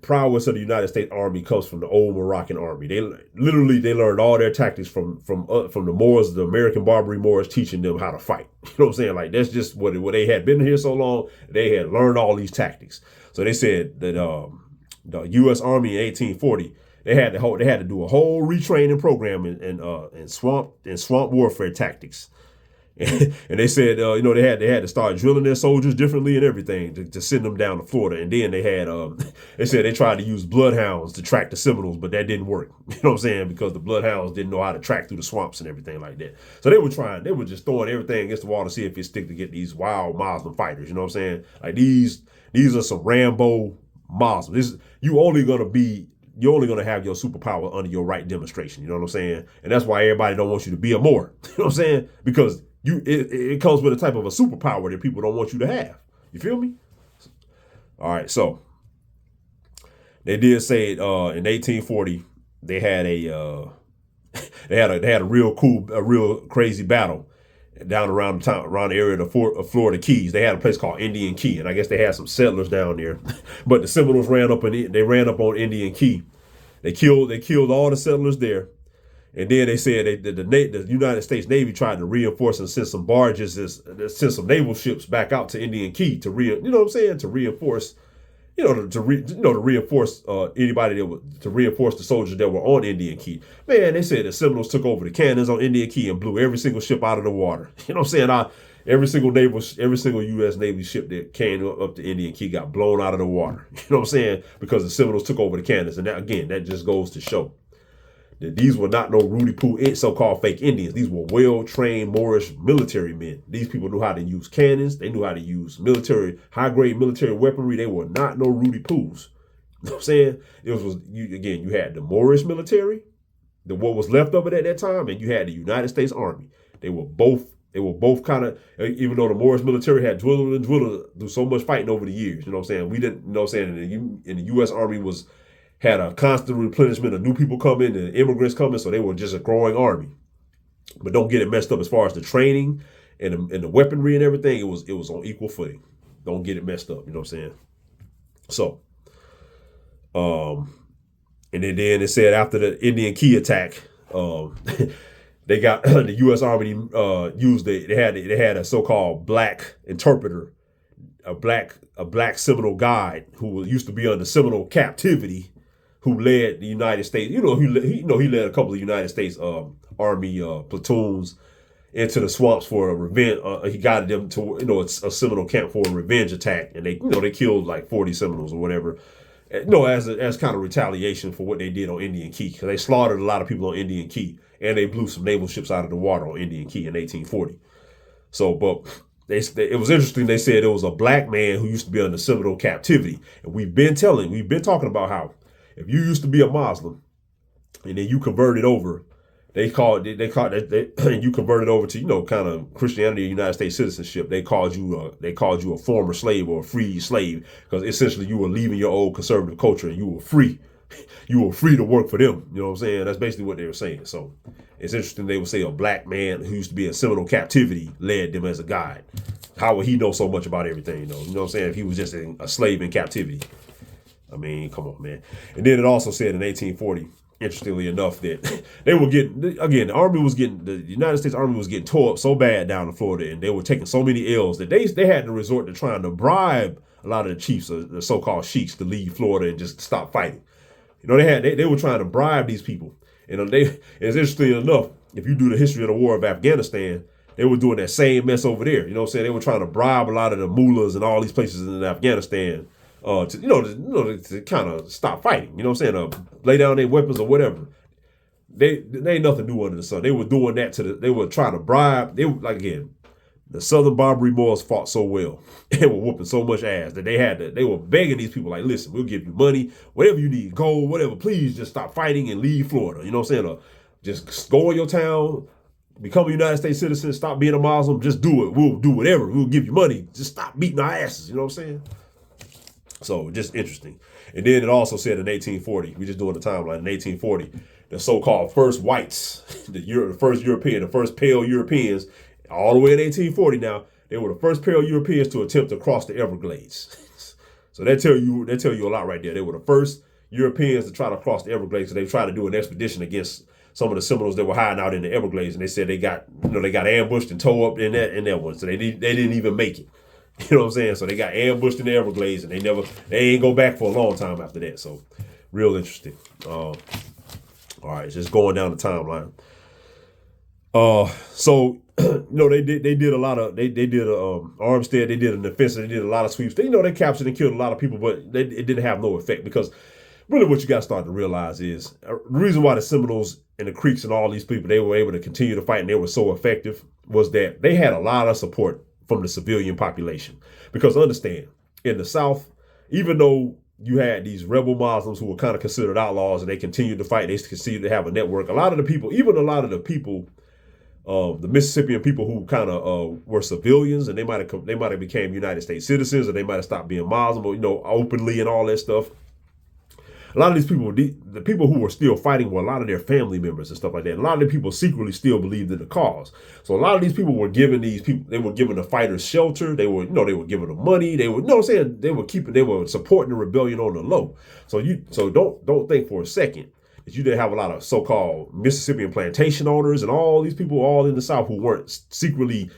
prowess of the United States Army comes from the old Moroccan Army. They learned all their tactics from the Moors, the American Barbary Moors, teaching them how to fight. You know what I'm saying? Like that's just what they had been here so long. They had learned all these tactics. So they said that the U.S. Army in 1840 they had to do a whole retraining program in swamp warfare tactics. And they said, you know, they had to start drilling their soldiers differently and everything to send them down to Florida. And then they had, they said they tried to use bloodhounds to track the Seminoles, but that didn't work. You know what I'm saying? Because the bloodhounds didn't know how to track through the swamps and everything like that. So they were just throwing everything against the wall to see if it stick to get these wild Muslim fighters. You know what I'm saying? Like these are some Rambo Muslims. You're only gonna have your superpower under your right demonstration. You know what I'm saying? And that's why everybody don't want you to be a Moor. You know what I'm saying? Because it comes with a type of a superpower that people don't want you to have. You feel me? All right, so they did say in 1840 they had a real crazy battle down around the area of the Florida Keys. They had a place called Indian Key, and I guess they had some settlers down there. But the Seminoles ran up on Indian Key. They killed all the settlers there. And then they said the United States Navy tried to reinforce and send some barges, send some naval ships back out to Indian Key to reinforce, to reinforce the soldiers that were on Indian Key. Man, they said the Seminoles took over the cannons on Indian Key and blew every single ship out of the water. You know what I'm saying? Every single U.S. Navy ship that came up to Indian Key got blown out of the water. You know what I'm saying? Because the Seminoles took over the cannons, and that just goes to show that these were not no Rudy Poo so-called fake Indians. These were well-trained Moorish military men. These people knew how to use cannons. They knew how to use high-grade military weaponry. They were not no Rudy Poos. You know what I'm saying? You had the Moorish military, what was left of it at that time, and you had the United States Army. They were both kind of, even though the Moorish military had dwindled through so much fighting over the years. You know what I'm saying? We didn't, you know what I'm saying, and the U.S. Army had a constant replenishment of new people coming and immigrants coming, so they were just a growing army. But don't get it messed up as far as the training and the weaponry and everything. It was on equal footing. Don't get it messed up. You know what I'm saying? So, and then it said after the Indian Key attack, they got the U.S. Army they had a so-called black interpreter, a black Seminole guide who used to be under Seminole captivity, who led the United States. He led a couple of United States Army platoons into the swamps for a revenge. He guided them to a Seminole camp for a revenge attack, and they killed like 40 Seminoles or whatever. As kind of retaliation for what they did on Indian Key, because they slaughtered a lot of people on Indian Key, and they blew some naval ships out of the water on Indian Key in 1840. So, but it was interesting. They said it was a black man who used to be under Seminole captivity, and we've been talking about how if you used to be a Muslim and then you converted over, you converted over to kind of Christianity or United States citizenship. They called you a former slave or a free slave, because essentially you were leaving your old conservative culture and you were free. You were free to work for them. You know what I'm saying? That's basically what they were saying. So it's interesting they would say a black man who used to be in Seminole captivity led them as a guide. How would he know so much about everything? You know what I'm saying? If he was just a slave in captivity. I mean, come on, man. And then it also said in 1840, interestingly enough, that they were getting, again, the United States Army was getting tore up so bad down in Florida, and they were taking so many L's that they had to resort to trying to bribe a lot of the chiefs, the so-called sheiks, to leave Florida and just stop fighting. You know, they were trying to bribe these people. And it's interesting enough, if you do the history of the War of Afghanistan, they were doing that same mess over there. You know what I'm saying? They were trying to bribe a lot of the mullahs and all these places in Afghanistan to kind of stop fighting. You know what I'm saying? Lay down their weapons or whatever. They ain't nothing new under the sun. They were doing that they were trying to bribe. They were, like, again, the Southern Barbary Moors fought so well. They were whooping so much ass that they were begging these people, like, listen, we'll give you money, whatever you need, gold, whatever, please just stop fighting and leave Florida. You know what I'm saying? Just go in your town, become a United States citizen, stop being a Muslim, just do it. We'll do whatever. We'll give you money. Just stop beating our asses. You know what I'm saying? So just interesting. And then it also said in 1840, we're just doing the timeline, in 1840, the so-called first whites, the first European, the first pale Europeans, all the way in 1840 now, they were the first pale Europeans to attempt to cross the Everglades. So they tell you a lot right there. They were the first Europeans to try to cross the Everglades. So they tried to do an expedition against some of the Seminoles that were hiding out in the Everglades, and they said they got ambushed and towed up in that one. So they didn't even make it. You know what I'm saying? So they got ambushed in the Everglades, and they ain't go back for a long time after that. So real interesting. All right, just going down the timeline. So they did a lot of they did Armstead, they did an offensive, they did a lot of sweeps. They captured and killed a lot of people, but it didn't have no effect, because really what you got to start to realize is the reason why the Seminoles and the Creeks and all these people, they were able to continue to fight and they were so effective, was that they had a lot of support from the civilian population. Because understand, in the South, even though you had these rebel Muslims who were kind of considered outlaws and they continued to fight, they continued to have a network. A lot of the people, the Mississippian people who kind of were civilians, and they might have became United States citizens, or they might have stopped being Muslim, or, openly and all that stuff. A lot of these people, the people who were still fighting, were a lot of their family members and stuff like that. A lot of the people secretly still believed in the cause. So a lot of these people were giving the fighters shelter. They were giving them money. They were, they were supporting the rebellion on the low. So don't think for a second that you didn't have a lot of so-called Mississippian plantation owners and all these people all in the South who weren't secretly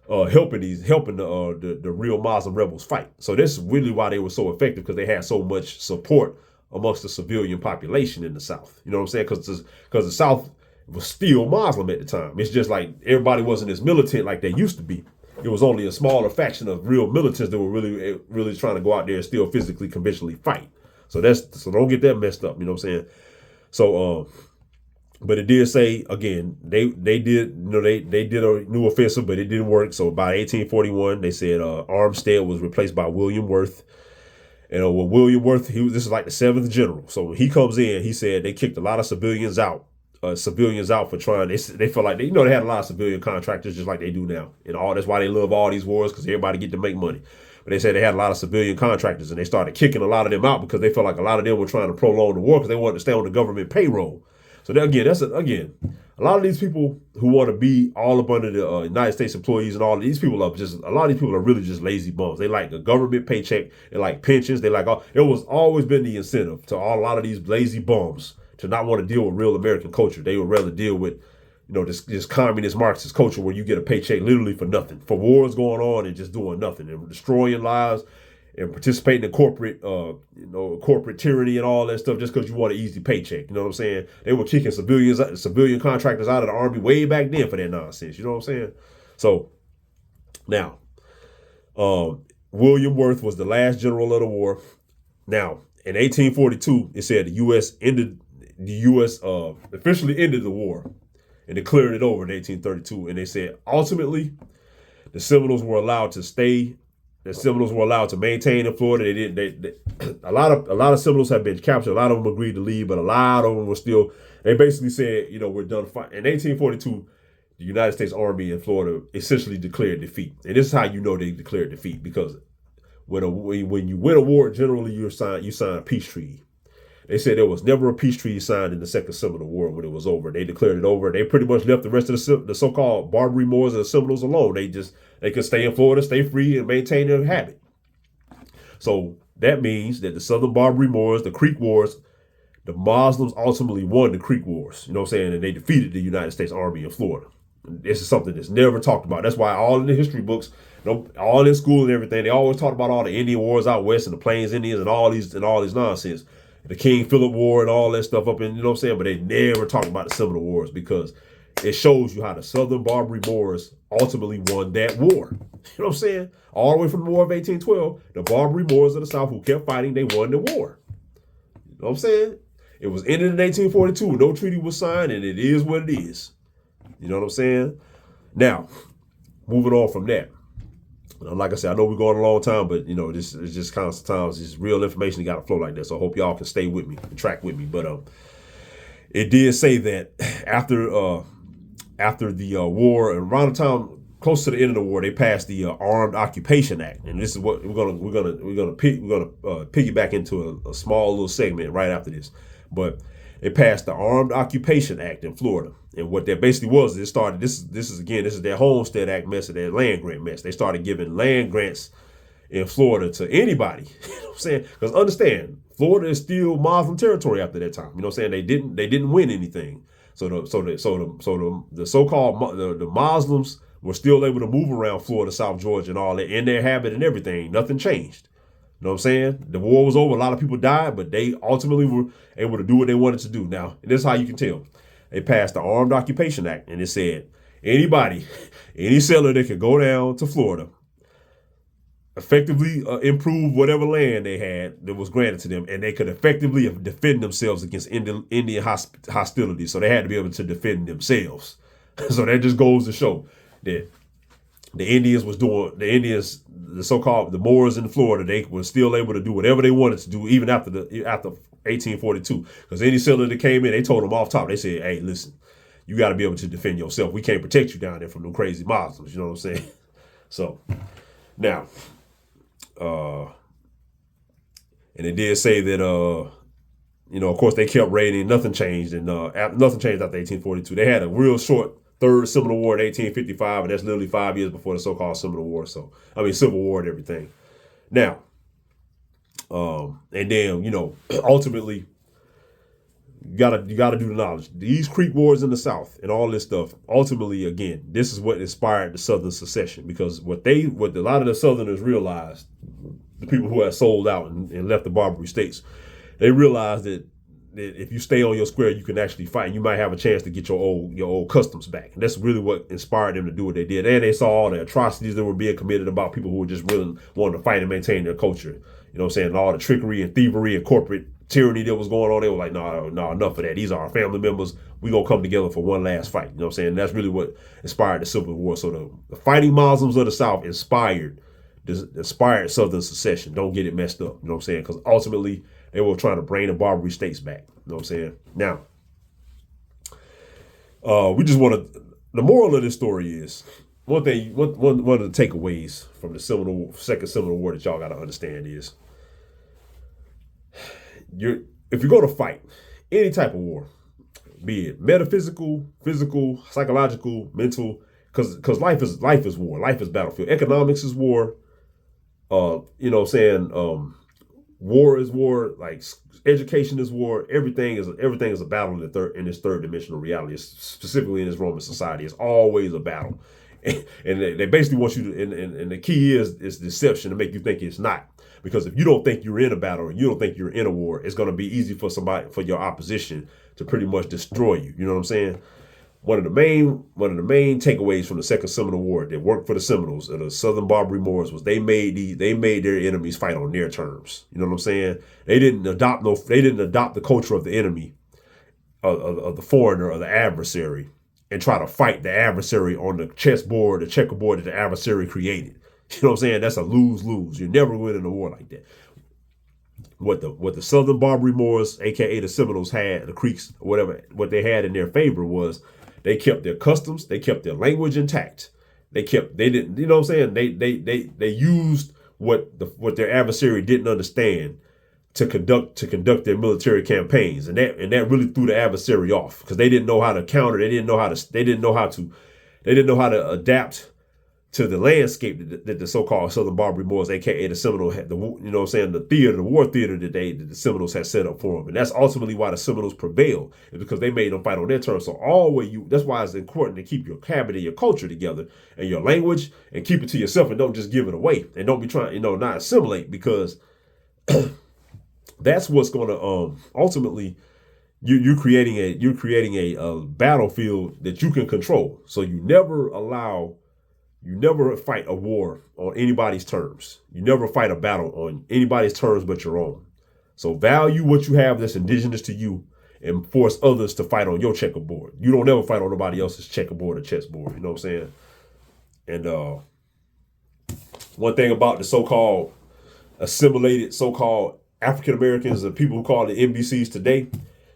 helping the real Muslim rebels fight. So this is really why they were so effective, because they had so much support amongst the civilian population in the South. You know what I'm saying? Because the South was still Muslim at the time. It's just like everybody wasn't as militant like they used to be. It was only a smaller faction of real militants that were really trying to go out there and still physically, conventionally fight. So don't get that messed up. You know what I'm saying? So, but it did say, again, they did a new offensive, but it didn't work. So by 1841, they said Armstead was replaced by William Worth. And with William Worth, this is like the 7th general. So when he comes in, he said they kicked a lot of civilians out for trying. They felt like they had a lot of civilian contractors, just like they do now. And that's why they love all these wars, because everybody get to make money. But they said they had a lot of civilian contractors, and they started kicking a lot of them out because they felt like a lot of them were trying to prolong the war because they wanted to stay on the government payroll. So a lot of these people who want to be all up under the United States employees, and all of these people a lot of these people are really just lazy bums. They like a government paycheck, they like pensions, it was always been the incentive to a lot of these lazy bums to not want to deal with real American culture. They would rather deal with, this communist Marxist culture where you get a paycheck literally for nothing, for wars going on and just doing nothing and destroying lives and participating in corporate tyranny and all that stuff just because you want an easy paycheck. You know what I'm saying? They were kicking civilian contractors out of the army way back then for that nonsense. You know what I'm saying? So now, William Worth was the last general of the war. Now, in 1842, it said the U.S. officially ended the war and declared it over in 1832. And they said ultimately the Seminoles were allowed to stay. The Seminoles were allowed to maintain in Florida. A lot of Seminoles have been captured. A lot of them agreed to leave, but a lot of them were still. They basically said, we're done fighting. In 1842, the United States Army in Florida essentially declared defeat. And this is how you know they declared defeat, because when you win a war, generally you sign a peace treaty. They said there was never a peace treaty signed in the Second Seminole War when it was over. They declared it over. They pretty much left the rest of the so-called Barbary Moors and the Seminoles alone. They could stay in Florida, stay free, and maintain their habit. So that means that the Southern Barbary Moors, the Creek Wars, the Muslims ultimately won the Creek Wars. You know what I'm saying? And they defeated the United States Army in Florida. This is something that's never talked about. That's why all in the history books, all in school and everything, they always talk about all the Indian wars out west and the Plains Indians and all these nonsense. The King Philip War and all that stuff up in, you know what I'm saying? But they never talk about the Seminole Wars because it shows you how the Southern Barbary Moors ultimately won that war. You know what I'm saying? All the way from the War of 1812, the Barbary Moors of the South who kept fighting, they won the war. You know what I'm saying? It was ended in 1842. No treaty was signed, and it is what it is. You know what I'm saying? Now, moving on from that. Like I said, I know we're going a long time, but, you know, this is just kind of sometimes it's real information. You got to flow like that. So I hope y'all can stay with me and track with me. But it did say that after the war, around the time close to the end of the war, they passed the Armed Occupation Act, and this is what we're gonna piggyback into a small little segment right after this. But they passed the Armed Occupation Act in Florida, and what that basically was, it started. This is their Homestead Act mess, and their land grant mess. They started giving land grants in Florida to anybody. You know what I'm saying? Because understand, Florida is still Muslim territory after that time. You know what I'm saying? They didn't win anything. So the so-called the Muslims were still able to move around Florida, South Georgia, and all that in their habit and everything. Nothing changed. You know what I'm saying? The war was over. A lot of people died, but they ultimately were able to do what they wanted to do. Now, this is how you can tell. They passed the Armed Occupation Act, and it said anybody, any settler that could go down to Florida, effectively improve whatever land they had that was granted to them, and they could effectively defend themselves against Indian hostility. So they had to be able to defend themselves. So that just goes to show that the so-called the Moors in Florida, they were still able to do whatever they wanted to do even after 1842. Because any settler that came in, they told them off top. They said, "Hey, listen, you got to be able to defend yourself. We can't protect you down there from them crazy Muslims." You know what I'm saying? So now, and it did say that of course they kept raiding. Nothing changed, and nothing changed after 1842. They had a real short Third Seminole War in 1855, and that's literally 5 years before the so-called Seminole War. Civil War and everything. Now, and then ultimately, you gotta do the knowledge. These Creek Wars in the South and all this stuff. Ultimately, again, this is what inspired the Southern secession, because what a lot of the Southerners realized, the people who had sold out and left the Barbary states, they realized that if you stay on your square, you can actually fight, and you might have a chance to get your old customs back. And that's really what inspired them to do what they did. And they saw all the atrocities that were being committed about people who were just really wanting to fight and maintain their culture. You know what I'm saying? And all the trickery and thievery and corporate tyranny that was going on. They were like, no, enough of that. These are our family members. We gonna come together for one last fight. You know what I'm saying? And that's really what inspired the Civil War. So the fighting Muslims of the South inspired Southern secession. Don't get it messed up. You know what I'm saying? Because ultimately, they were trying to bring the Barbary states back. You know what I'm saying? Now, the moral of this story is, one of the takeaways from the Second Seminole War that y'all got to understand is, if you're going to fight any type of war, be it metaphysical, physical, psychological, mental, because life is war. Life is battlefield. Economics is war. You know what I'm saying? War is war. Like education is war. Everything is a battle in this third dimensional reality. Specifically in this Roman society, it's always a battle, and they basically want you to. And the key is deception to make you think it's not. Because if you don't think you're in a battle or you don't think you're in a war, it's going to be easy for your opposition to pretty much destroy you. You know what I'm saying? One of the main takeaways from the Second Seminole War that worked for the Seminoles and the Southern Barbary Moors was they made their enemies fight on their terms. You know what I'm saying? They didn't adopt the culture of the enemy, of the foreigner or the adversary, and try to fight the adversary on the chessboard, the checkerboard that the adversary created. You know what I'm saying? That's a lose-lose. You never win in a war like that. What the Southern Barbary Moors, aka the Seminoles, had, the Creeks, whatever, what they had in their favor was they kept their customs, they kept their language intact. They didn't, you know what I'm saying? They used what their adversary didn't understand to conduct their military campaigns, and that really threw the adversary off because they didn't know how to counter. They didn't know how to adapt to the landscape that the so-called Southern Barbary Moors, aka the Seminole, had the war theater that the Seminoles had set up for them, and that's ultimately why the Seminoles prevailed, is because they made them fight on their terms. So that's why it's important to keep your habit and your culture together and your language, and keep it to yourself, and don't just give it away, and don't be trying, not assimilate, because that's what's going to ultimately. You're creating a battlefield that you can control. So you never fight a war on anybody's terms. You never fight a battle on anybody's terms but your own. So value what you have that's indigenous to you, and force others to fight on your checkerboard. You don't ever fight on nobody else's checkerboard or chessboard. You know what I'm saying? And one thing about the so-called assimilated so-called African Americans and people who call it MBCs today,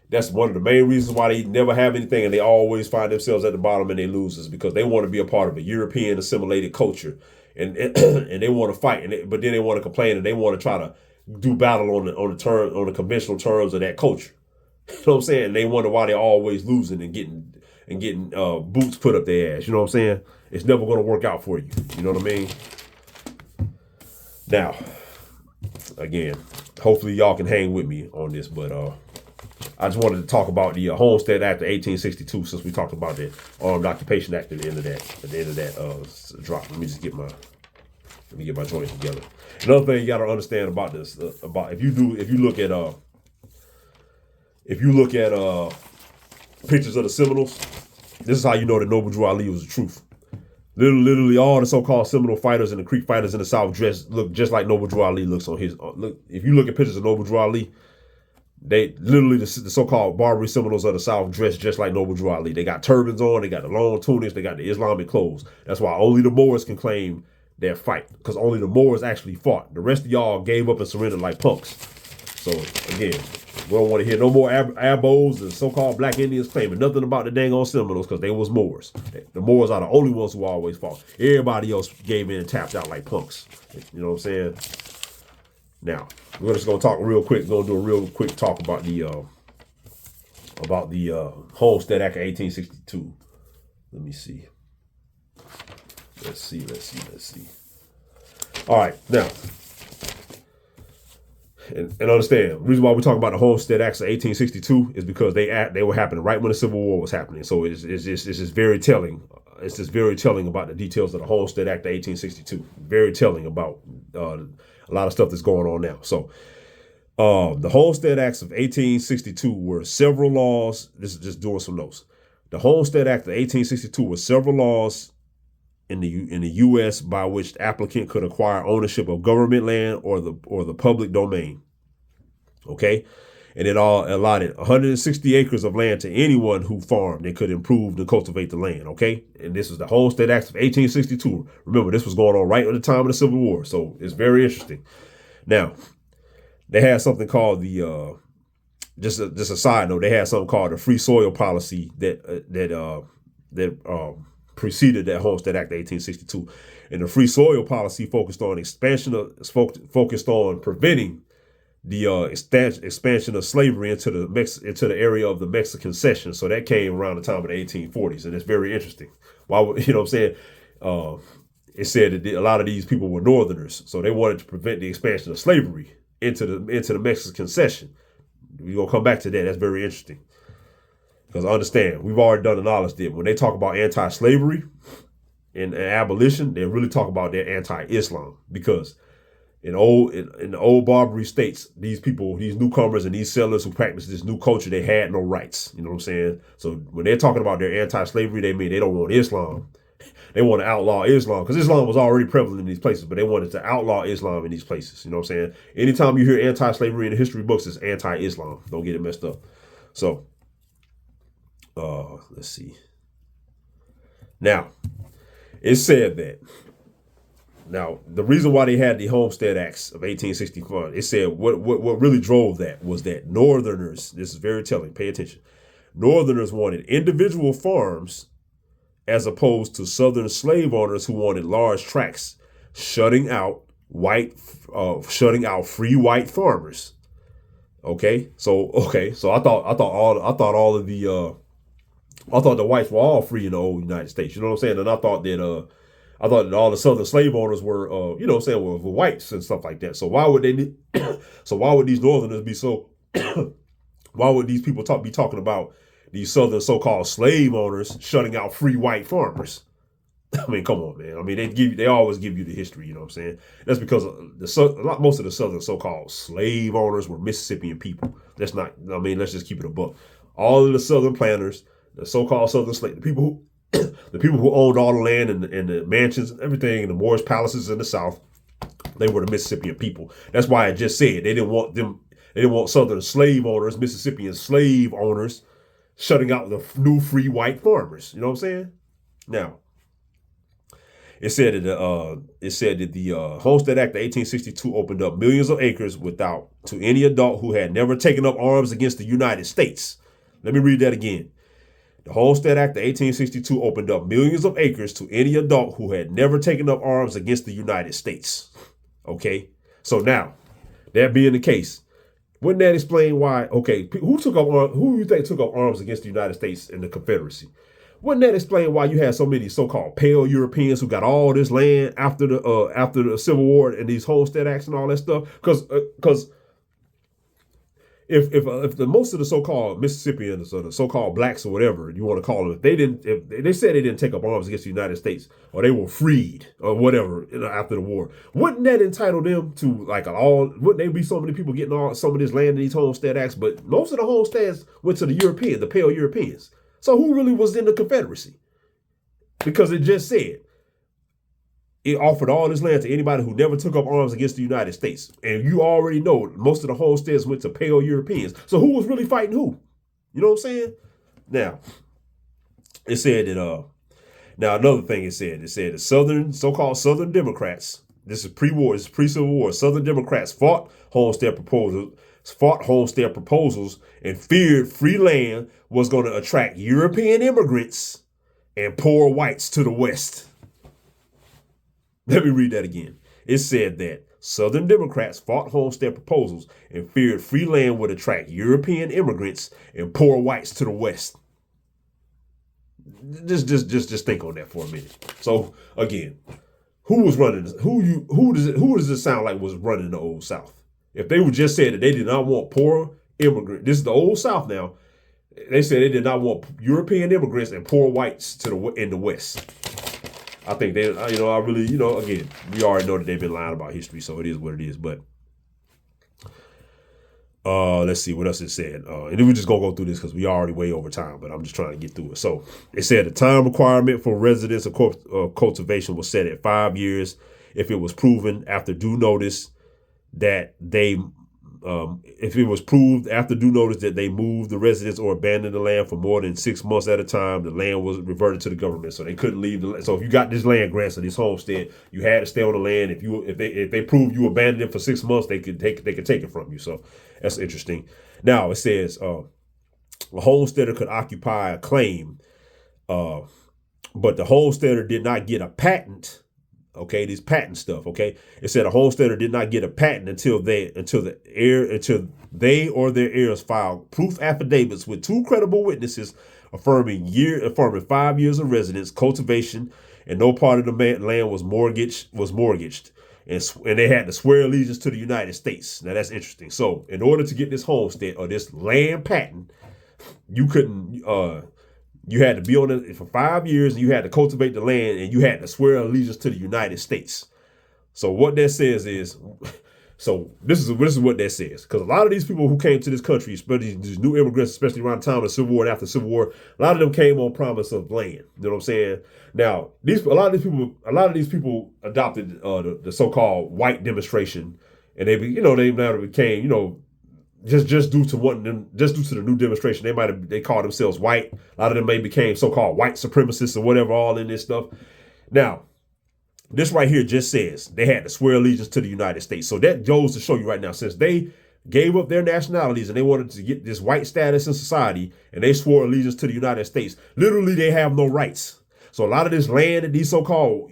that's one of the main reasons why they never have anything, and they always find themselves at the bottom and they lose, is because they want to be a part of a European assimilated culture, and they want to fight, but then they want to complain, and they want to try to do battle on the conventional terms of that culture. You know what I'm saying? And they wonder why they're always losing and getting boots put up their ass. You know what I'm saying? It's never going to work out for you. You know what I mean? Now, again, hopefully y'all can hang with me on this, but I just wanted to talk about the Homestead Act of 1862, since we talked about the Armed Occupation Act at the end of that drop. Let me get my joints together. Another thing you got to understand about this, if you look at pictures of the Seminoles, this is how you know that Noble Drew Ali was the truth. Literally all the so-called Seminole fighters and the Creek fighters in the South look just like Noble Drew Ali looks on his. Look, if you look at pictures of Noble Drew Ali, they literally, the so-called Barbary Seminoles of the South dress just like Noble Drew Ali. They got turbans on, they got the long tunics, they got the Islamic clothes. That's why only the Moors can claim their fight, because only the Moors actually fought. The rest of y'all gave up and surrendered like punks. So again, we don't want to hear no more abos and so-called black Indians claiming nothing about the dang on Seminoles, because they was Moors. The Moors are the only ones who always fought. Everybody else gave in and tapped out like punks. You know what I'm saying? Now, we're just gonna talk real quick. We're gonna do a real quick talk about the Homestead Act of 1862. Let me see. Let's see. All right, now, and understand, the reason why we talk about the Homestead Acts of 1862 is because they were happening right when the Civil War was happening. So it's just very telling. It's just very telling about the details of the Homestead Act of 1862. Very telling about a lot of stuff that's going on now. So the Homestead Acts of 1862 were several laws. This is just doing some notes. The Homestead Act of 1862 was several laws in the U.S. by which the applicant could acquire ownership of government land or the public domain. Okay, and it all allotted 160 acres of land to anyone who farmed and could improve and cultivate the land. Okay, and this was the Homestead Act of 1862. Remember, this was going on right at the time of the Civil War, so it's very interesting. Now, they had something called the just a side note. They had something called the free soil policy that preceded that Homestead Act of 1862, and the free soil policy focused on preventing the expansion of slavery into the area of the Mexican Cession. So that came around the time of the 1840s, and it's very interesting. Why, you know what I'm saying? It said that a lot of these people were Northerners, so they wanted to prevent the expansion of slavery into the Mexican Cession. We're gonna come back to that. That's very interesting. Because understand, we've already done the knowledge that when they talk about anti-slavery and abolition, they really talk about their anti-Islam. Because in the old Barbary states, these people, these newcomers and these settlers who practice this new culture, they had no rights. You know what I'm saying? So when they're talking about their anti-slavery, they mean they don't want Islam. They want to outlaw Islam, because Islam was already prevalent in these places, but they wanted to outlaw Islam in these places. You know what I'm saying? Anytime you hear anti-slavery in the history books, it's anti-Islam. Don't get it messed up. So, let's see. Now, it said that. Now, the reason why they had the Homestead Acts of 1864, it said what really drove that was that Northerners, this is very telling, pay attention, Northerners wanted individual farms as opposed to Southern slave owners who wanted large tracts, shutting out free white farmers. So I thought the whites were all free in the old United States. You know what I'm saying? And I thought that all the southern slave owners were you know what I'm saying, were whites and stuff like that. So why would they so why would these northerners be so why would these people be talking about these southern so-called slave owners shutting out free white farmers? I mean, come on, man. I mean, they always give you the history. You know what I'm saying? That's because most of the southern so-called slave owners were Mississippian people. Let's just keep it a buck. All of the southern planters, the so-called southern slave, the people who owned all the land and the mansions and everything, and the Moorish palaces in the South, they were the Mississippian people. That's why I just said they didn't want southern slave owners, Mississippian slave owners, shutting out the new free white farmers. You know what I'm saying? Now, it said that the Homestead Act of 1862 opened up millions of acres to any adult who had never taken up arms against the United States. Let me read that again. The Homestead Act of 1862 opened up millions of acres to any adult who had never taken up arms against the United States. Okay, so now, that being the case, wouldn't that explain why? Okay, who you think took up arms against the United States and the Confederacy? Wouldn't that explain why you had so many so-called pale Europeans who got all this land after the Civil War and these Homestead Acts and all that stuff? Because if the most of the so-called Mississippians or the so-called blacks or whatever you want to call them, if they said they didn't take up arms against the United States or they were freed or whatever, you know, after the war, wouldn't that entitle them to wouldn't there be so many people getting some of this land in these Homestead Acts? But most of the homesteads went to the pale Europeans. So who really was in the Confederacy? Because it just said it offered all this land to anybody who never took up arms against the United States. And you already know most of the homesteads went to pale Europeans. So who was really fighting who? You know what I'm saying? Now, it said that, now another thing it said the so-called Southern Democrats, this is pre-war, this is pre-Civil War, Southern Democrats fought homestead proposals and feared free land was going to attract European immigrants and poor whites to the West. Let me read that again. It said that Southern Democrats fought homestead proposals and feared free land would attract European immigrants and poor whites to the West. Just think on that for a minute. So again, who was running? Who does it sound like was running the Old South? If they would just said that they did not want poor immigrants, this is the Old South now. They said they did not want European immigrants and poor whites in the West. I think they, I really, again, we already know that they've been lying about history, so it is what it is. But let's see what else it said. And then we're just gonna go through this because we already way over time, but I'm just trying to get through it. So it said the time requirement for residence of cultivation was set at 5 years if it was proven after due notice that they moved the residents or abandoned the land for more than 6 months at a time, the land was reverted to the government. So they couldn't leave the land. So if you got this land grant, so this homestead, you had to stay on the land. If they proved you abandoned it for 6 months, they could take it from you. So that's interesting. Now it says a homesteader could occupy a claim, but the homesteader did not get a patent. Okay, this patent stuff. Okay, it said a homesteader did not get a patent until they or their heirs filed proof affidavits with 2 credible witnesses affirming 5 years of residence, cultivation, and no part of the land was mortgaged, and they had to swear allegiance to the United States. Now that's interesting. So in order to get this homestead or this land patent, you couldn't. You had to be on it for 5 years, and you had to cultivate the land, and you had to swear allegiance to the United States. So what that says is, this is what that says, because a lot of these people who came to this country, especially these new immigrants, especially around the time of the Civil War and after the Civil War, a lot of them came on promise of land. You know what I'm saying? Now, a lot of these people adopted the so-called white demonstration, and they now became just due to the new demonstration, they called themselves white. A lot of them became so-called white supremacists or whatever, all in this stuff. Now, this right here just says they had to swear allegiance to the United States. So that goes to show you right now, since they gave up their nationalities and they wanted to get this white status in society, and they swore allegiance to the United States, literally they have no rights. So a lot of this land that these so-called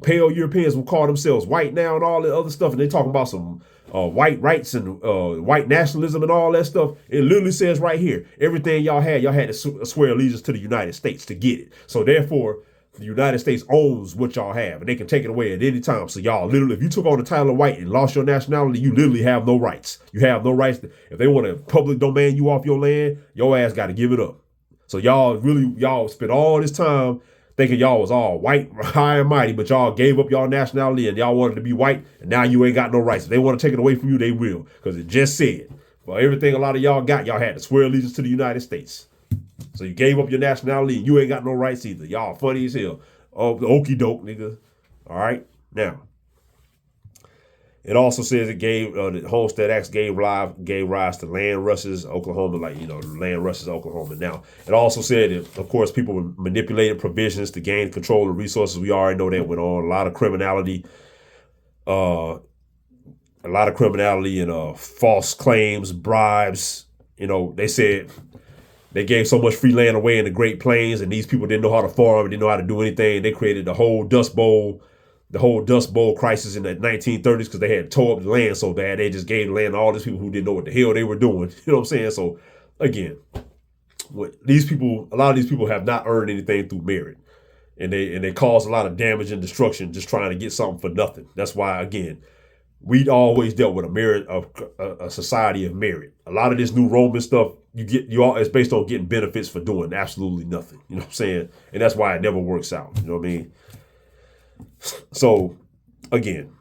pale Europeans will call themselves white now and all the other stuff, and they talking about some white rights and white nationalism and all that stuff. It literally says right here, everything y'all had to swear allegiance to the United States to get it. So therefore, the United States owns what y'all have, and they can take it away at any time. So y'all literally, if you took on the title of white and lost your nationality, you literally have no rights. You have no rights. If they want to public domain you off your land, your ass got to give it up. So y'all spent all this time thinking y'all was all white, high and mighty, but y'all gave up y'all nationality and y'all wanted to be white, and now you ain't got no rights. If they want to take it away from you, they will, because it just said, for everything a lot of y'all got, y'all had to swear allegiance to the United States. So you gave up your nationality and you ain't got no rights either. Y'all funny as hell. Oh, the okey doke, nigga. All right. Now, it also says it gave the Homestead Act gave rise to land rushes, Oklahoma, land rushes, Oklahoma. Now, it also said that, of course, people manipulated provisions to gain control of resources. We already know that went on. A lot of criminality, and false claims, bribes. They said they gave so much free land away in the Great Plains, and these people didn't know how to farm, didn't know how to do anything. They created the whole Dust Bowl crisis in the 1930s because they had tore up the land so bad. They just gave the land to all these people who didn't know what the hell they were doing. You know what I'm saying? So again, a lot of these people have not earned anything through merit, and they caused a lot of damage and destruction just trying to get something for nothing. That's why, again, we always dealt with a society of merit. A lot of this new Roman stuff, it's based on getting benefits for doing absolutely nothing. You know what I'm saying? And that's why it never works out. You know what I mean? So, again,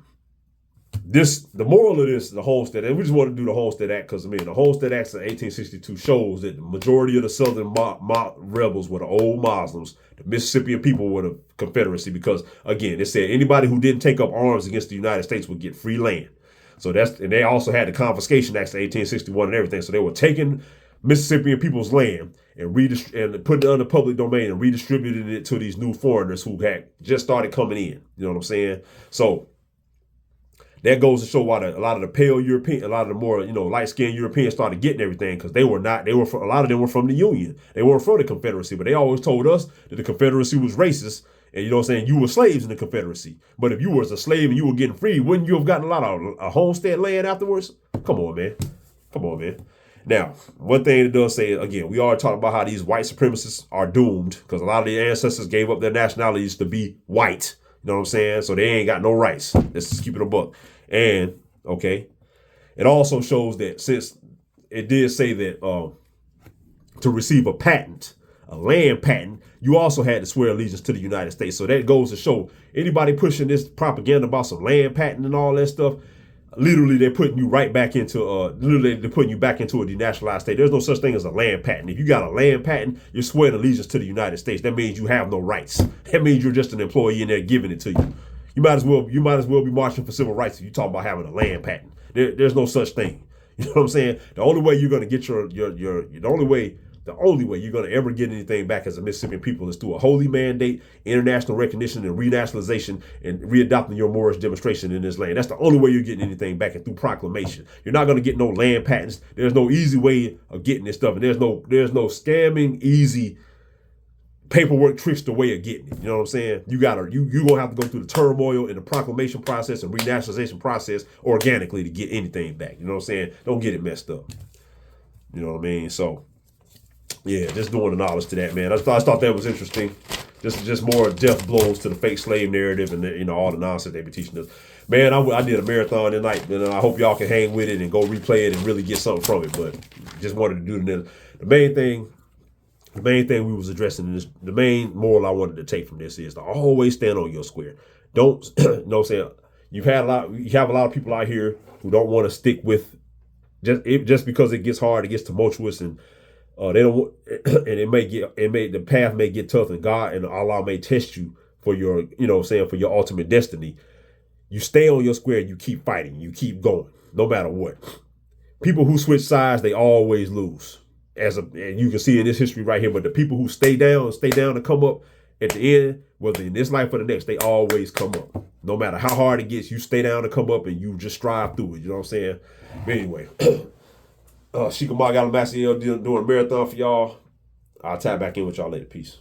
the moral of this, the Homestead, and we just want to do the Homestead Act because, the Homestead Act of 1862 shows that the majority of the Southern rebels were the old Muslims. The Mississippian people were the Confederacy because, again, it said anybody who didn't take up arms against the United States would get free land. So and they also had the Confiscation Acts of 1861 and everything. So they were taking Mississippian people's land and putting it under public domain and redistributing it to these new foreigners who had just started coming in. You know what I'm saying? So that goes to show why a lot of the pale European, a lot of the more, light-skinned Europeans started getting everything, because a lot of them were from the Union. They weren't from the Confederacy, but they always told us that the Confederacy was racist, and you were slaves in the Confederacy. But if you was a slave and you were getting free, wouldn't you have gotten a lot of homestead land afterwards? Come on, man. Now, one thing it does say, again, we already talked about how these white supremacists are doomed, because a lot of their ancestors gave up their nationalities to be white. You know what I'm saying? So they ain't got no rights. Let's just keep it a buck. And, okay, it also shows that since it did say that to receive a patent, a land patent, you also had to swear allegiance to the United States. So that goes to show anybody pushing this propaganda about some land patent and all that stuff, literally they're putting you right back into they're putting you back into a denationalized state. There's no such thing as a land patent. If you got a land patent, you're swearing allegiance to the United States. That means you have no rights. That means you're just an employee and they're giving it to you. You might as well be marching for civil rights if you talk about having a land patent. There's no such thing. You know what I'm saying? The only way you're going to get the only way you're going to ever get anything back as a Mississippian people is through a holy mandate, international recognition, and renationalization, and readopting your Moorish demonstration in this land. That's the only way you're getting anything back, and through proclamation. You're not going to get no land patents. There's no easy way of getting this stuff, and there's no scamming, easy paperwork trickster way of getting it. You know what I'm saying? You're gonna have to go through the turmoil in the proclamation process and renationalization process organically to get anything back. You know what I'm saying? Don't get it messed up. You know what I mean? So yeah, just doing the knowledge to that, man. I thought that was interesting. Just more death blows to the fake slave narrative and all the nonsense they be teaching us. Man, I did a marathon tonight, and I hope y'all can hang with it and go replay it and really get something from it. But just wanted to do the main thing. The main thing we was addressing in this, the main moral I wanted to take from this is to always stand on your square. Don't, you know what I'm saying? You have a lot of people out here who don't want to stick with just because it gets hard, it gets tumultuous, and they don't, and the path may get tough, and God and Allah may test you for your, for your ultimate destiny. You stay on your square, you keep fighting, you keep going, no matter what. People who switch sides, they always lose. And you can see in this history right here, but the people who stay down and come up at the end, whether in this life or the next, they always come up. No matter how hard it gets, you stay down and come up, and you just strive through it. You know what I'm saying? But anyway, Sheekamauga Alamassee-El doing a marathon for y'all. I'll tap back in with y'all later. Peace.